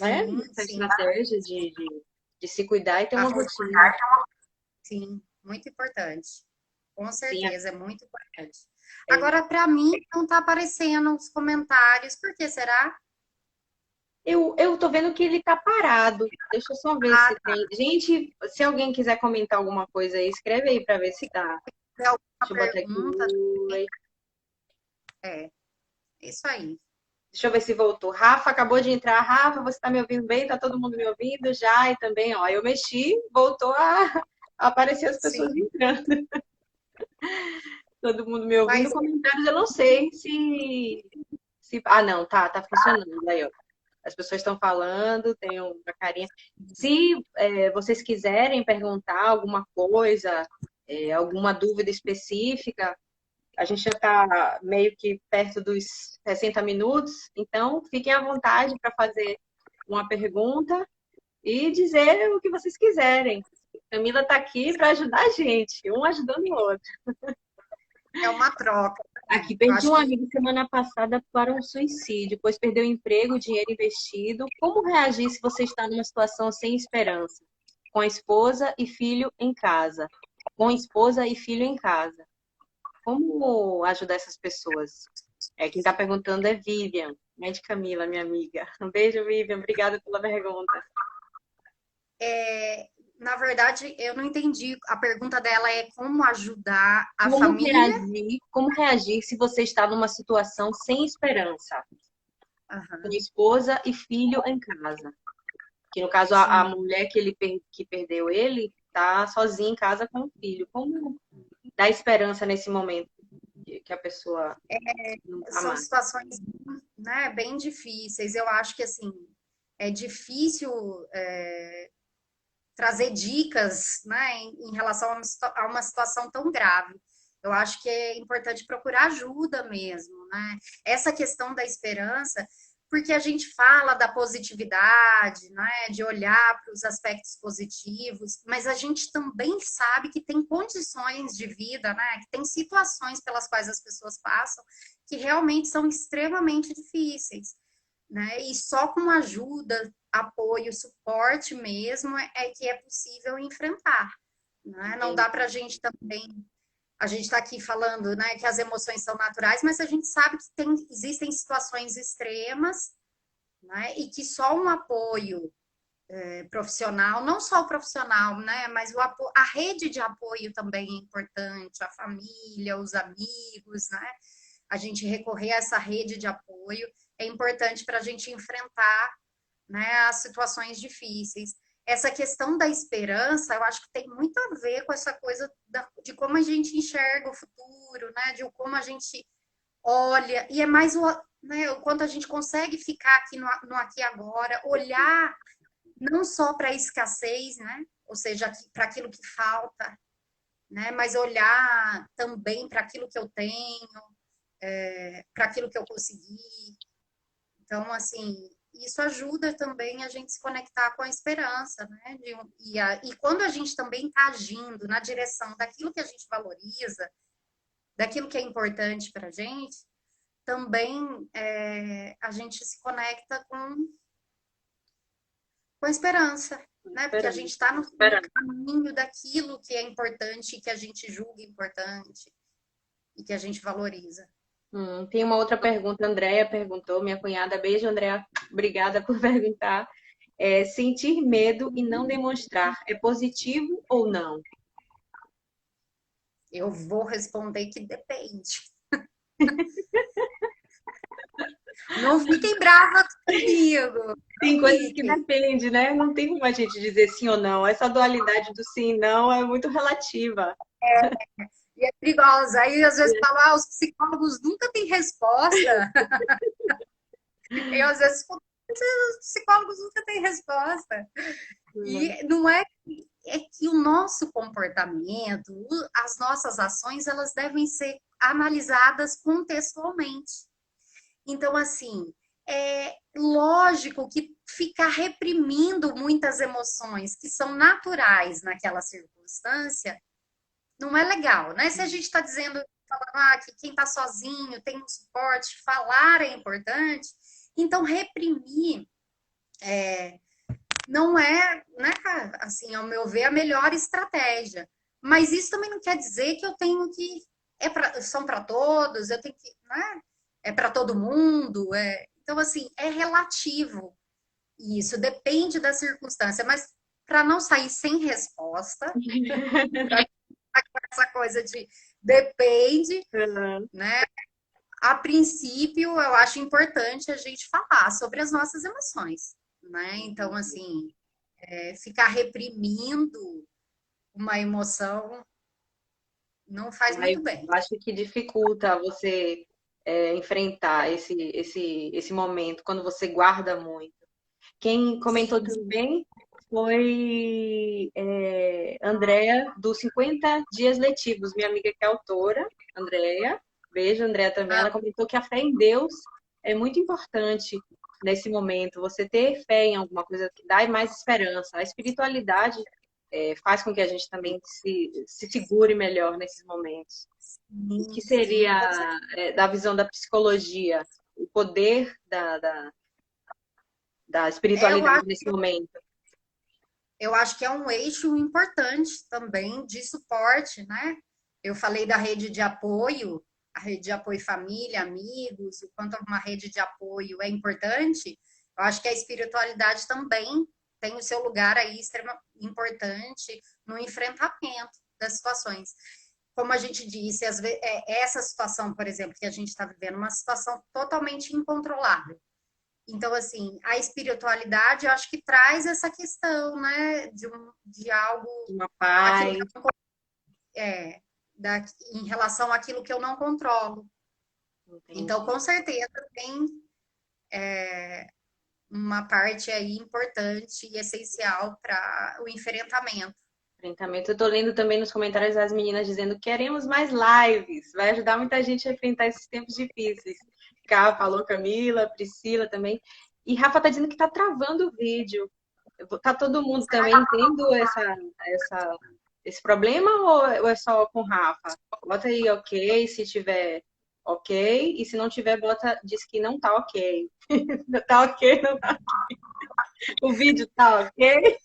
né? sim, Essa sim. estratégia de se cuidar e ter A uma rotina. rotina, sim, muito importante. Com Sim, certeza, é muito importante. Agora, para mim, não está aparecendo os comentários. Por que será? eu tô vendo que ele tá parado. Deixa eu só ver Ah, se tem. Gente, se alguém quiser comentar alguma coisa aí, escreve aí para ver se tá. tem alguma Deixa eu botar aqui. pergunta? Oi. É, isso aí. Deixa eu ver se voltou. Rafa acabou de entrar. Rafa, você tá me ouvindo bem? Tá todo mundo me ouvindo já? E também, ó, eu mexi, voltou a aparecer as pessoas Sim, entrando. Todo mundo me ouvindo. mas Comentários, eu não sei se. Ah, não, tá funcionando. Aí, ó. As pessoas estão falando, tem uma carinha. Se vocês quiserem perguntar alguma coisa, alguma dúvida específica, a gente já está meio que perto dos 60 minutos, então fiquem à vontade para fazer uma pergunta e dizer o que vocês quiserem. Camila está aqui para ajudar a gente, um ajudando o outro. é uma troca, né? Aqui, Eu perdi acho um que amigo semana passada para um suicídio, pois perdeu o emprego, o dinheiro investido. Como reagir se você está numa situação sem esperança? Com a esposa e filho em casa. Com esposa e filho em casa. Como ajudar essas pessoas? Quem está perguntando é Vivian, mãe de Camila, minha amiga. Um beijo, Vivian. Obrigada pela pergunta. na verdade, eu não entendi. A pergunta dela é como ajudar a Como família? reagir? Como reagir se você está numa situação sem esperança? Com Aham, esposa e filho em casa. Que no caso a sim. mulher que perdeu ele está sozinha em casa com o filho. Como dar esperança nesse momento que a pessoa não está São mais? situações, né, bem difíceis. Eu acho que assim é difícil trazer dicas, né, em relação a uma situação tão grave. Eu acho que é importante procurar ajuda mesmo, né? Essa questão da esperança, porque a gente fala da positividade, né, de olhar para os aspectos positivos, mas a gente também sabe que tem condições de vida, né, que tem situações pelas quais as pessoas passam que realmente são extremamente difíceis, né? E só com ajuda, apoio, suporte mesmo é que é possível enfrentar, né? Não dá para a gente também, a gente está aqui falando, né, que as emoções são naturais, mas a gente sabe que existem situações extremas, né? E que só um apoio profissional, não só o profissional, né, mas a rede de apoio também é importante, a família, os amigos, né? A gente recorrer a essa rede de apoio é importante para a gente enfrentar, né, as situações difíceis. Essa questão da esperança, eu acho que tem muito a ver com essa coisa de como a gente enxerga o futuro, né, de como a gente olha, e é mais né, o quanto a gente consegue ficar aqui no aqui e agora, olhar não só para a escassez, né, ou seja, para aquilo que falta, né, mas olhar também para aquilo que eu tenho, para aquilo que eu consegui. Então, assim, isso ajuda também a gente se conectar com a esperança, né? E quando a gente também está agindo na direção daquilo que a gente valoriza, daquilo que é importante para a gente, também a gente se conecta com a esperança, né? Porque a gente está no caminho daquilo que é importante, que a gente julga importante e que a gente valoriza. Tem uma outra pergunta, a Andrea perguntou, minha cunhada. Beijo, Andrea. Obrigada por perguntar. Sentir medo e não demonstrar é positivo ou não? Eu vou responder que depende. Não fiquem bravas comigo. Tem coisas que depende, né? Não tem como a gente dizer sim ou não. Essa dualidade do sim e não é muito relativa. E é perigosa. Aí às vezes falam, os psicólogos nunca têm resposta. E às vezes os psicólogos nunca têm resposta. E não é que o nosso comportamento, as nossas ações, elas devem ser analisadas contextualmente. Então, assim, é lógico que ficar reprimindo muitas emoções que são naturais naquela circunstância não é legal, né? Se a gente está dizendo, falando, que quem está sozinho tem um suporte, falar é importante, então reprimir não é, né, assim, ao meu ver, a melhor estratégia. Mas isso também não quer dizer que eu tenho que. São para todos, eu tenho que. Né? É para todo mundo. Então, assim, é relativo. Isso depende da circunstância, mas para não sair sem resposta, essa coisa de depende, né? A princípio, eu acho importante a gente falar sobre as nossas emoções, né? Então, assim, ficar reprimindo uma emoção não faz muito bem. Eu acho que dificulta você enfrentar esse momento, quando você guarda muito. Quem comentou também foi Andréa, dos 50 Dias Letivos, minha amiga que é autora, Andréa. Beijo, Andréa, também. Ela comentou que a fé em Deus é muito importante nesse momento. Você ter fé em alguma coisa que dá mais esperança. A espiritualidade faz com que a gente também se segure melhor nesses momentos. O que seria, da visão da psicologia, o poder da espiritualidade nesse momento? Eu acho que é um eixo importante também de suporte, né? Eu falei da rede de apoio, a rede de apoio família, amigos, o quanto uma rede de apoio é importante. Eu acho que a espiritualidade também tem o seu lugar aí extremamente importante no enfrentamento das situações. Como a gente disse, às vezes, essa situação, por exemplo, que a gente está vivendo, uma situação totalmente incontrolável. Então, assim, a espiritualidade, eu acho que traz essa questão, né, de algo... Uma paz. Em relação àquilo que eu não controlo. Entendi. Então, com certeza, tem uma parte aí importante e essencial para o enfrentamento. Eu tô lendo também nos comentários as meninas dizendo que queremos mais lives, vai ajudar muita gente a enfrentar esses tempos difíceis. Cá falou, Camila, Priscila também. E Rafa tá dizendo que tá travando o vídeo. Tá todo mundo também tendo esse problema ou é só com Rafa? Bota aí ok, se tiver ok, e se não tiver, diz que não tá ok. Não tá ok, não tá ok. O vídeo tá ok?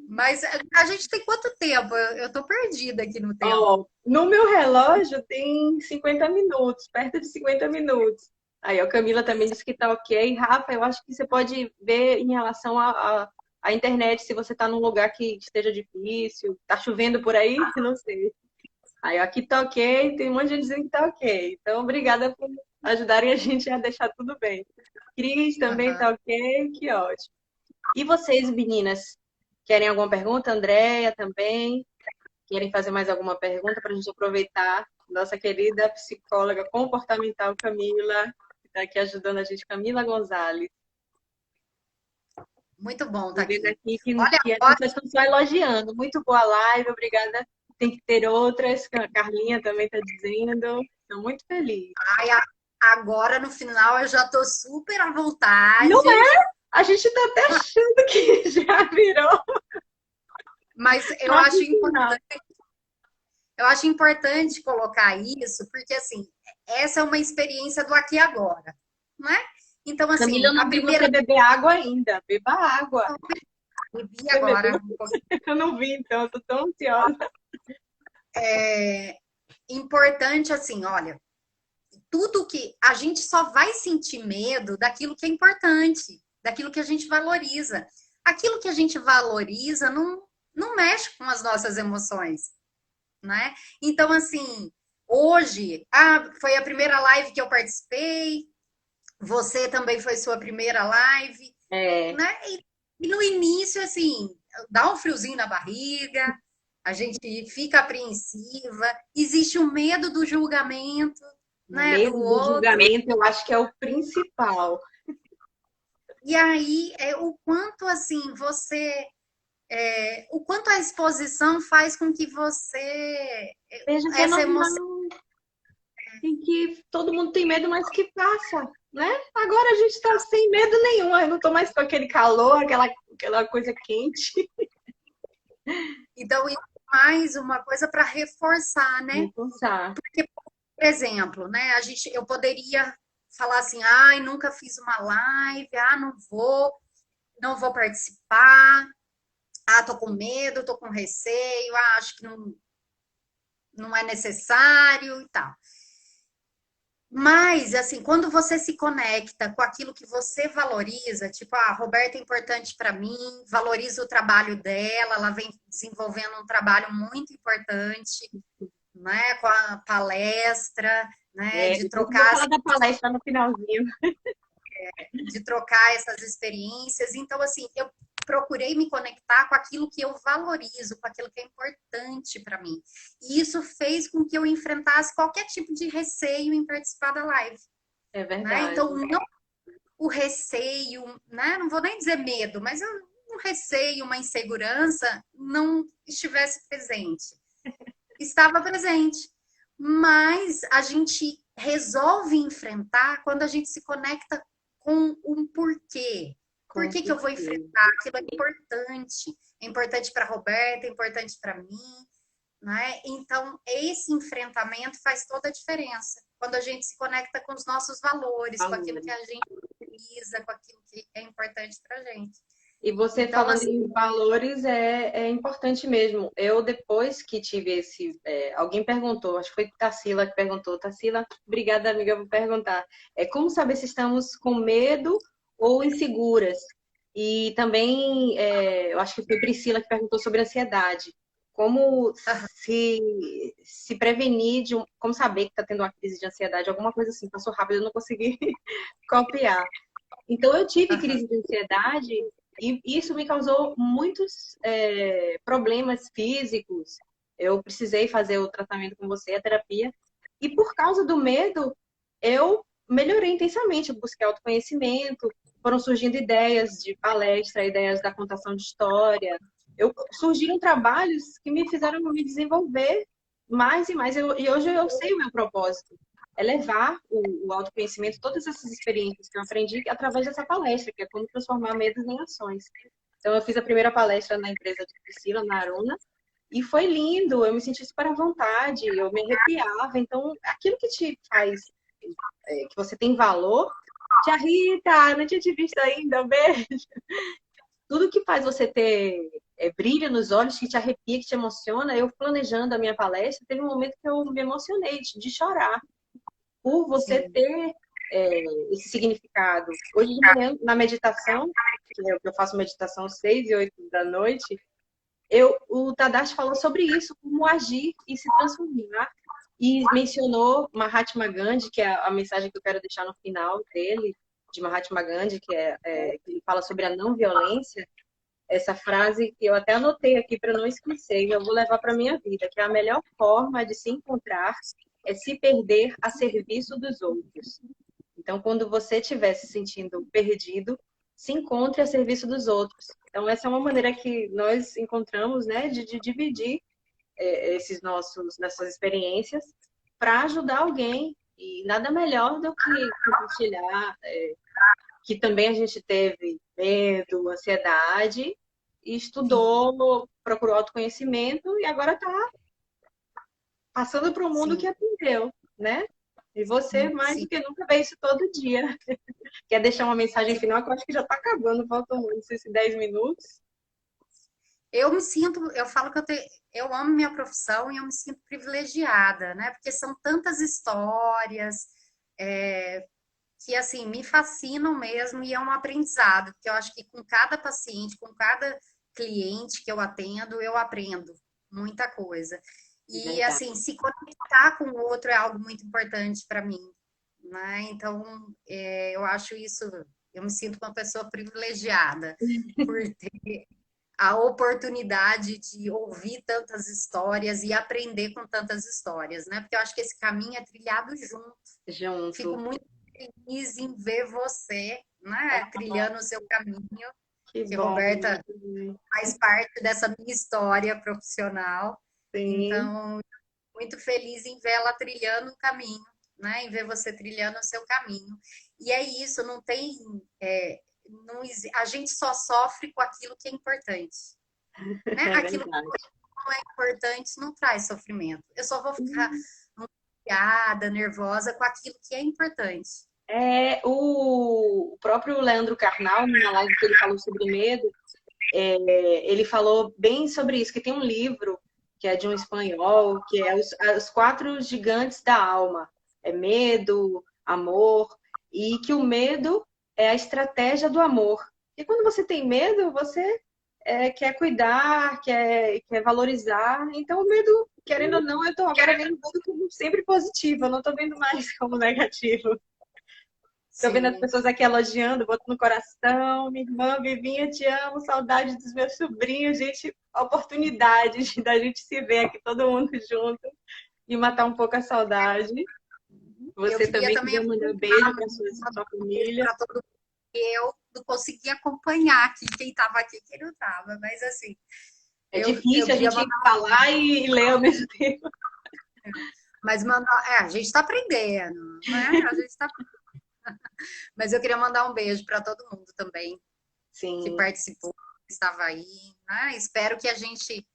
Mas a gente tem quanto tempo? Eu tô perdida aqui no tempo. No meu relógio tem 50 minutos, perto de 50 minutos. Aí a Camila também disse que tá ok. Rafa, eu acho que você pode ver em relação à internet, se você tá num lugar que esteja difícil. Tá chovendo por aí? Não sei. Aí aqui tá ok, tem um monte de gente dizendo que tá ok. Então, obrigada por ajudarem a gente a deixar tudo bem. Cris também tá ok, que ótimo. E vocês, meninas, querem alguma pergunta? Andréia também? Querem fazer mais alguma pergunta para a gente aproveitar? Nossa querida psicóloga comportamental Camila, que está aqui ajudando a gente, Camila Gonzalez. Muito bom tá aqui. Que as pessoas estão só elogiando. Muito boa live, obrigada. Tem que ter outras. A Carlinha também está dizendo. Estou muito feliz. Agora, no final, eu já tô super à vontade, Não é? A gente tá até achando que já virou mas quase o final. eu acho importante colocar isso, porque, assim, essa é uma experiência do aqui e agora, não é? Então, Camila, assim, eu a não vi primeira você beber água ainda. Beba água. que eu vi Você bebeu? agora, um pouquinho, Eu não vi, então. Eu tô tão ansiosa. importante, assim, olha, tudo que a gente só vai sentir medo daquilo que é importante, daquilo que a gente valoriza. Aquilo que a gente valoriza não mexe com as nossas emoções, né? Então, assim, hoje, foi a primeira live que eu participei, você também foi sua primeira live, É, né? E no início, assim, dá um friozinho na barriga, a gente fica apreensiva, existe o medo do julgamento, o né, do medo do outro. julgamento, eu acho que é o principal. E aí, o quanto, assim, o quanto a exposição faz com que você, Veja que é essa emoção, normal. Tem que todo mundo tem medo, mas que passa, né? Agora a gente tá sem medo nenhum. Eu não tô mais com aquele calor, aquela coisa quente. então, isso é mais uma coisa para reforçar, né? Reforçar. Por exemplo, né, eu poderia falar assim, ai, nunca fiz uma live, não vou participar, tô com medo, tô com receio, acho que não é necessário e tal. Mas, assim, quando você se conecta com aquilo que você valoriza, tipo, a Roberta é importante para mim, valorizo o trabalho dela, ela vem desenvolvendo um trabalho muito importante, né, com a palestra, né, Depois eu vou falar da palestra no finalzinho. de trocar essas experiências. Então, assim, eu procurei me conectar com aquilo que eu valorizo, com aquilo que é importante para mim. E isso fez com que eu enfrentasse qualquer tipo de receio em participar da live, É né? Então, verdade. não o receio, né? Não vou nem dizer medo, mas um receio, uma insegurança não estivesse presente. Estava presente, mas a gente resolve enfrentar quando a gente se conecta com um porquê. Por Com que eu vou certeza. enfrentar? Aquilo é importante para a Roberta, é importante para mim, né? Então, esse enfrentamento faz toda a diferença. Quando a gente se conecta com os nossos valores, com aquilo que Valores. a gente precisa, com aquilo que é importante para a gente. E você Então, falando assim, em valores é importante mesmo. Eu, depois que tive alguém perguntou, acho que foi Tarsila que perguntou. Tarsila, obrigada, amiga, por perguntar. Como saber se estamos com medo ou inseguras? E também, eu acho que foi Priscila que perguntou sobre ansiedade. Como se prevenir como saber que está tendo uma crise de ansiedade, alguma coisa assim. Passou rápido, eu não consegui copiar. Então, eu tive crise de ansiedade e isso me causou muitos problemas físicos. Eu precisei fazer o tratamento com você, a terapia. E por causa do medo, eu melhorei intensamente. Eu busquei autoconhecimento, foram surgindo ideias de palestra, ideias da contação de história. Surgiram trabalhos que me fizeram me desenvolver mais e mais. E hoje eu sei o meu propósito é levar o autoconhecimento, todas essas experiências que eu aprendi através dessa palestra, que é como transformar medos em ações. Então, eu fiz a primeira palestra na empresa de Priscila, na Aruna, e foi lindo, eu me senti super à vontade, eu me arrepiava. Então, aquilo que te faz, que você tem valor, Tia Rita, não tinha te visto ainda, um beijo. Tudo que faz você ter brilho nos olhos, que te arrepia, que te emociona, eu planejando a minha palestra, teve um momento que eu me emocionei de chorar por você sim. ter esse significado. Hoje de manhã, na meditação, que eu faço meditação 6 e 8 da noite, o Tadashi falou sobre isso, como agir e se transformar. E mencionou Mahatma Gandhi, que é a mensagem que eu quero deixar no final dele, de Mahatma Gandhi, que ele fala sobre a não violência. Essa frase que eu até anotei aqui para não esquecer, e eu vou levar para minha vida, que é a melhor forma de se encontrar é se perder a serviço dos outros. Então, quando você estiver se sentindo perdido, se encontre a serviço dos outros. Então, essa é uma maneira que nós encontramos, né, de dividir nessas experiências para ajudar alguém E nada melhor do que compartilhar que também a gente teve medo, ansiedade, e Sim, estudou, procurou autoconhecimento e agora está passando para o mundo que sim, aprendeu, né? E você, mais sim. do que nunca, vê isso todo dia. Quer deixar uma mensagem final que eu acho que já está acabando, faltam, não sei se 10 minutos. Eu me sinto, eu falo que eu amo minha profissão e eu me sinto privilegiada, né? Porque são tantas histórias que, assim, me fascinam mesmo e é um aprendizado, porque eu acho que com cada paciente, com cada cliente que eu atendo, eu aprendo muita coisa. De E, verdade. assim, se conectar com o outro é algo muito importante para mim, né? Então, eu acho isso, eu me sinto uma pessoa privilegiada por ter a oportunidade de ouvir tantas histórias e aprender com tantas histórias, né? Porque eu acho que esse caminho é trilhado junto. Fico Junto. muito feliz em ver você, né, trilhando o seu caminho, Que que bom. Roberta faz parte dessa minha história profissional. Sim, Então, muito feliz em ver ela trilhando o caminho, né? Em ver você trilhando o seu caminho. E é isso, não tem. Não, a gente só sofre com aquilo que é importante. Né? é Aquilo que verdade. não é importante não traz sofrimento. Eu só vou ficar angustiada, nervosa com aquilo que é importante. O próprio Leandro Carnal, na live que ele falou sobre medo, ele falou bem sobre isso, que tem um livro que é de um espanhol, que é os quatro gigantes da alma. É medo, amor, e que o medo é a estratégia do amor. E quando você tem medo, você quer cuidar, quer valorizar. Então, o medo, querendo ou não, eu estou agora vendo o medo como sempre positivo, eu não estou vendo mais como negativo. Tô vendo as Sim. pessoas aqui elogiando, boto no coração. Minha irmã, Vivinha, te amo, saudade dos meus sobrinhos, gente, oportunidade da gente se ver aqui todo mundo junto e matar um pouco a saudade. Eu Você queria também também quiser mandar beijo para sua família. para todo mundo que eu não consegui acompanhar aqui quem estava aqui e quem não estava, mas assim, É eu difícil a queria gente mandar, falar e ler ao mesmo tempo. mas mandar, a gente está aprendendo, né? A gente tá, mas eu queria mandar um beijo para todo mundo também que Sim, participou, que estava aí, né? Espero que a gente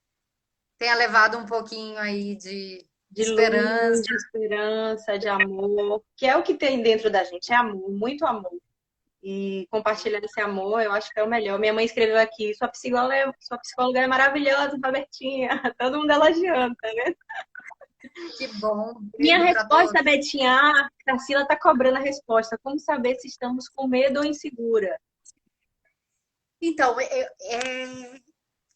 tenha levado um pouquinho aí de de esperança. luz, de esperança, de amor, que é o que tem dentro da gente, é amor, muito amor. E compartilhando esse amor, eu acho que é o melhor. Minha mãe escreveu aqui, sua psicóloga é maravilhosa, Robertinha. Todo mundo elogiando, tá vendo? Que bom, Minha beijo para todos. resposta, Betinha, a Tarsila tá cobrando a resposta. Como saber se estamos com medo ou insegura? Então,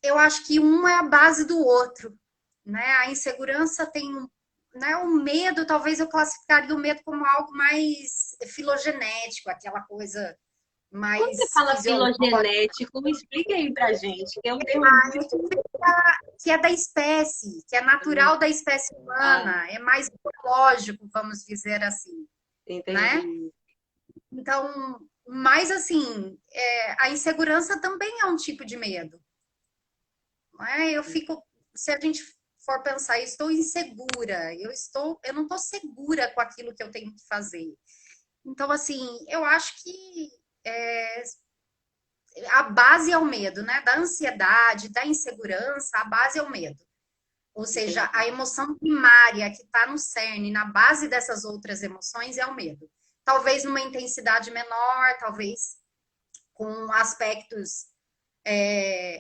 eu acho que um é a base do outro, né? A insegurança tem né, o medo, talvez eu classificaria o medo como algo mais filogenético, aquela coisa Quando você mais fala fisiológica, filogenético, me explica aí pra gente, que é um termo muito... que é da espécie, que é natural da espécie Ah, humana, é mais biológico, vamos dizer assim, né? entendi. Então, mas assim, a insegurança também é um tipo de medo, não é? Eu fico, se a gente for pensar, eu estou insegura, eu não estou segura com aquilo que eu tenho que fazer. Então, assim, eu acho que é, a base é o medo, né? Da ansiedade, da insegurança, a base é o medo. Ou seja, Entendi. a emoção primária que está no cerne, na base dessas outras emoções, é o medo. Talvez numa intensidade menor, talvez com aspectos,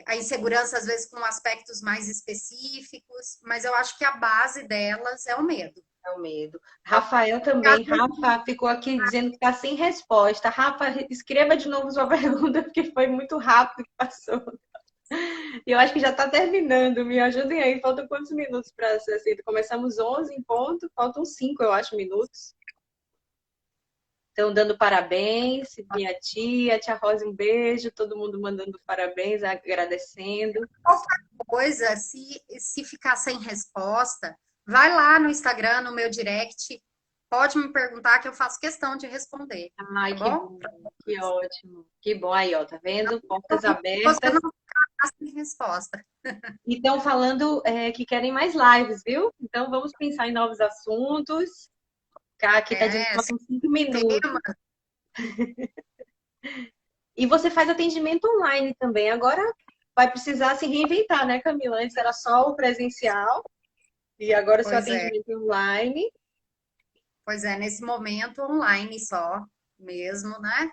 a insegurança às vezes com aspectos mais específicos, mas eu acho que a base delas é o medo. É o medo. Rafael também. Rafa ficou aqui dizendo que está sem resposta. Rafa, escreva de novo sua pergunta, porque foi muito rápido que passou. E eu acho que já está terminando. Me ajudem aí. Faltam quantos minutos para assim, começamos 11 em ponto. Faltam 5, eu acho, minutos. Estão dando parabéns. Minha tia Rosa, um beijo. Todo mundo mandando parabéns, agradecendo. Qualquer coisa, se ficar sem resposta, vai lá no Instagram, no meu direct, pode me perguntar que eu faço questão de responder, Ai, tá que bom? bom, que ótimo. Que bom aí, ó, tá vendo? Portas Você abertas. não ficar sem resposta. E estão falando que querem mais lives, viu? Então vamos pensar em novos assuntos. Cá, aqui tá dizendo que É, faltam 5 minutos. tema, E você faz atendimento online também. Agora vai precisar se reinventar, né, Camila? Antes era só o presencial e agora o seu pois é, atendimento é online. pois é, nesse momento online só mesmo, né?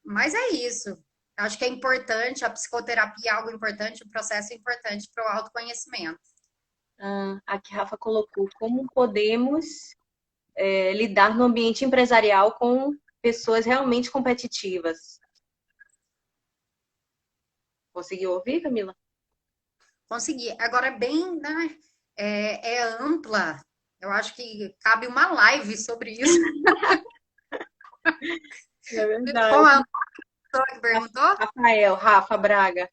Mas é isso. Acho que é importante, a psicoterapia é algo importante, o processo é importante para o autoconhecimento. Aqui Rafa colocou como podemos lidar no ambiente empresarial com pessoas realmente competitivas. Conseguiu ouvir, Camila? Consegui. Agora é bem, né? É ampla. Eu acho que cabe uma live sobre isso. É Como verdade. a pessoa que perguntou? Rafa Braga.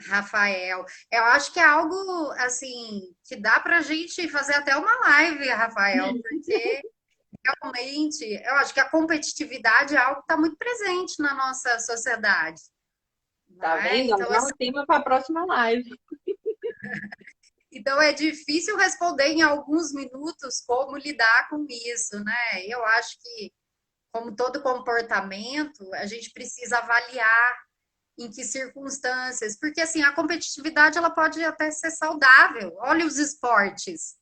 Rafael. Eu acho que é algo assim que dá para a gente fazer até uma live, Rafael, porque realmente eu acho que a competitividade é algo que está muito presente na nossa sociedade, não Tá é? vendo? Já é um tema para a próxima live. Então é difícil responder em alguns minutos como lidar com isso, né? Eu acho que, como todo comportamento, a gente precisa avaliar em que circunstâncias, porque assim, a competitividade ela pode até ser saudável. Olha os esportes,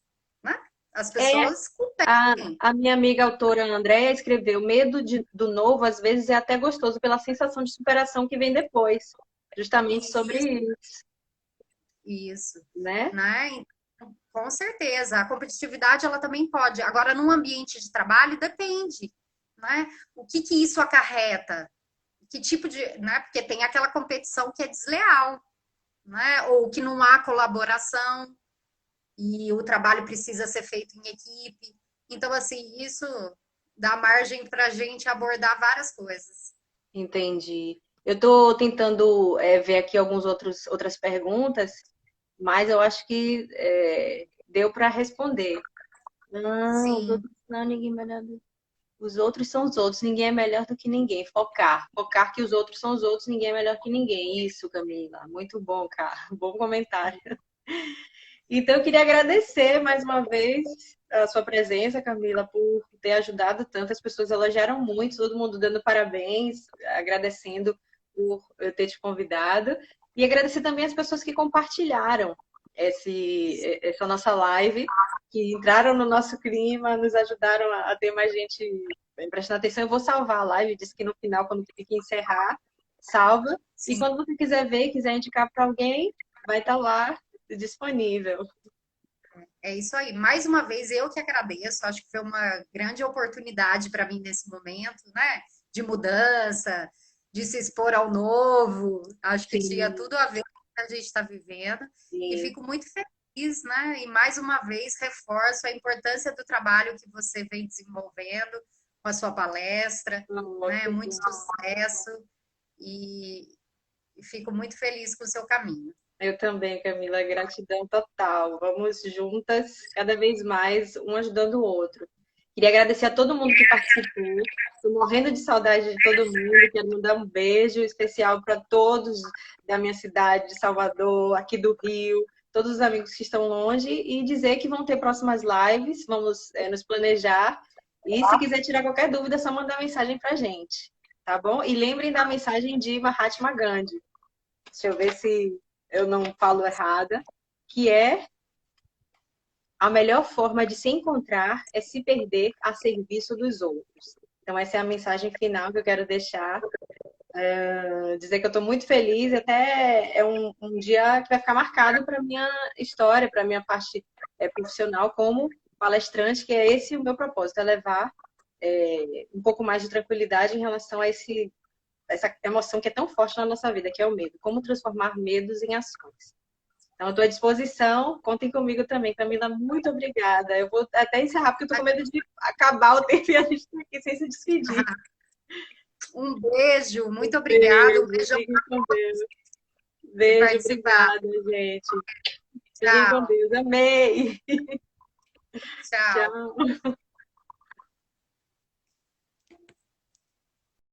né? As É, pessoas competem. a minha amiga autora Andréia escreveu: medo do novo às vezes é até gostoso pela sensação de superação que vem depois. Justamente sobre Isso, isso, isso, né? né? Então, com certeza, a competitividade ela também pode. Agora, num ambiente de trabalho, depende, né? O que que isso acarreta? Que tipo de, né? Porque tem aquela competição que é desleal, né? Ou que não há colaboração e o trabalho precisa ser feito em equipe. Então, assim, isso dá margem para a gente abordar várias coisas. Entendi. Eu estou tentando ver aqui outras perguntas, mas eu acho que deu para responder. Os Sim, outros não, ninguém melhor. Os outros são os outros, ninguém é melhor do que ninguém. Focar. Focar que os outros são os outros, ninguém é melhor que ninguém. Isso, Camila. Muito bom, cara. Bom comentário. Então, eu queria agradecer mais uma vez a sua presença, Camila, por ter ajudado tanto. As pessoas elogiaram muito, todo mundo dando parabéns, agradecendo por eu ter te convidado. E agradecer também as pessoas que compartilharam essa nossa live, que entraram no nosso clima, nos ajudaram a ter mais gente prestando atenção. Eu vou salvar a live, disse que no final, quando tem que encerrar, salva. E sim. quando você quiser ver, quiser indicar para alguém, vai estar lá disponível. É isso aí. Mais uma vez, eu que agradeço. Acho que foi uma grande oportunidade para mim nesse momento, né? De mudança, de se expor ao novo. Acho que tinha Sim, tudo a ver com o que a gente está vivendo. E sim. fico muito feliz, né? E mais uma vez reforço a importância do trabalho que você vem desenvolvendo com a sua palestra, Oh, né? que Muito bom. sucesso e, e fico muito feliz com o seu caminho. Eu também, Camila, gratidão total. Vamos juntas, cada vez mais, um ajudando o outro. Queria agradecer a todo mundo que participou. Estou morrendo de saudade de todo mundo. Quero mandar um beijo especial para todos da minha cidade, de Salvador, aqui do Rio, todos os amigos que estão longe e dizer que vão ter próximas lives. Vamos nos planejar. E se quiser tirar qualquer dúvida, é só mandar mensagem para a gente, tá bom? E lembrem da mensagem de Mahatma Gandhi. Deixa eu ver se eu não falo errada, que é: a melhor forma de se encontrar é se perder a serviço dos outros. Então, essa é a mensagem final que eu quero deixar. Dizer que eu estou muito feliz, até é um dia que vai ficar marcado para a minha história, para a minha parte profissional como palestrante, que é esse o meu propósito, é levar um pouco mais de tranquilidade em relação a essa emoção que é tão forte na nossa vida, que é o medo. Como transformar medos em ações. Então, eu estou à disposição. Contem comigo também. Camila, muito obrigada. Eu vou até encerrar, porque eu estou com medo de acabar o tempo e a gente está aqui sem se despedir. Um beijo, muito obrigada. Um Beijo, beijão fiquem com Deus. por Beijo, participar. obrigada, gente. Fiquem com Tchau, Deus. Amei. tchau. Tchau.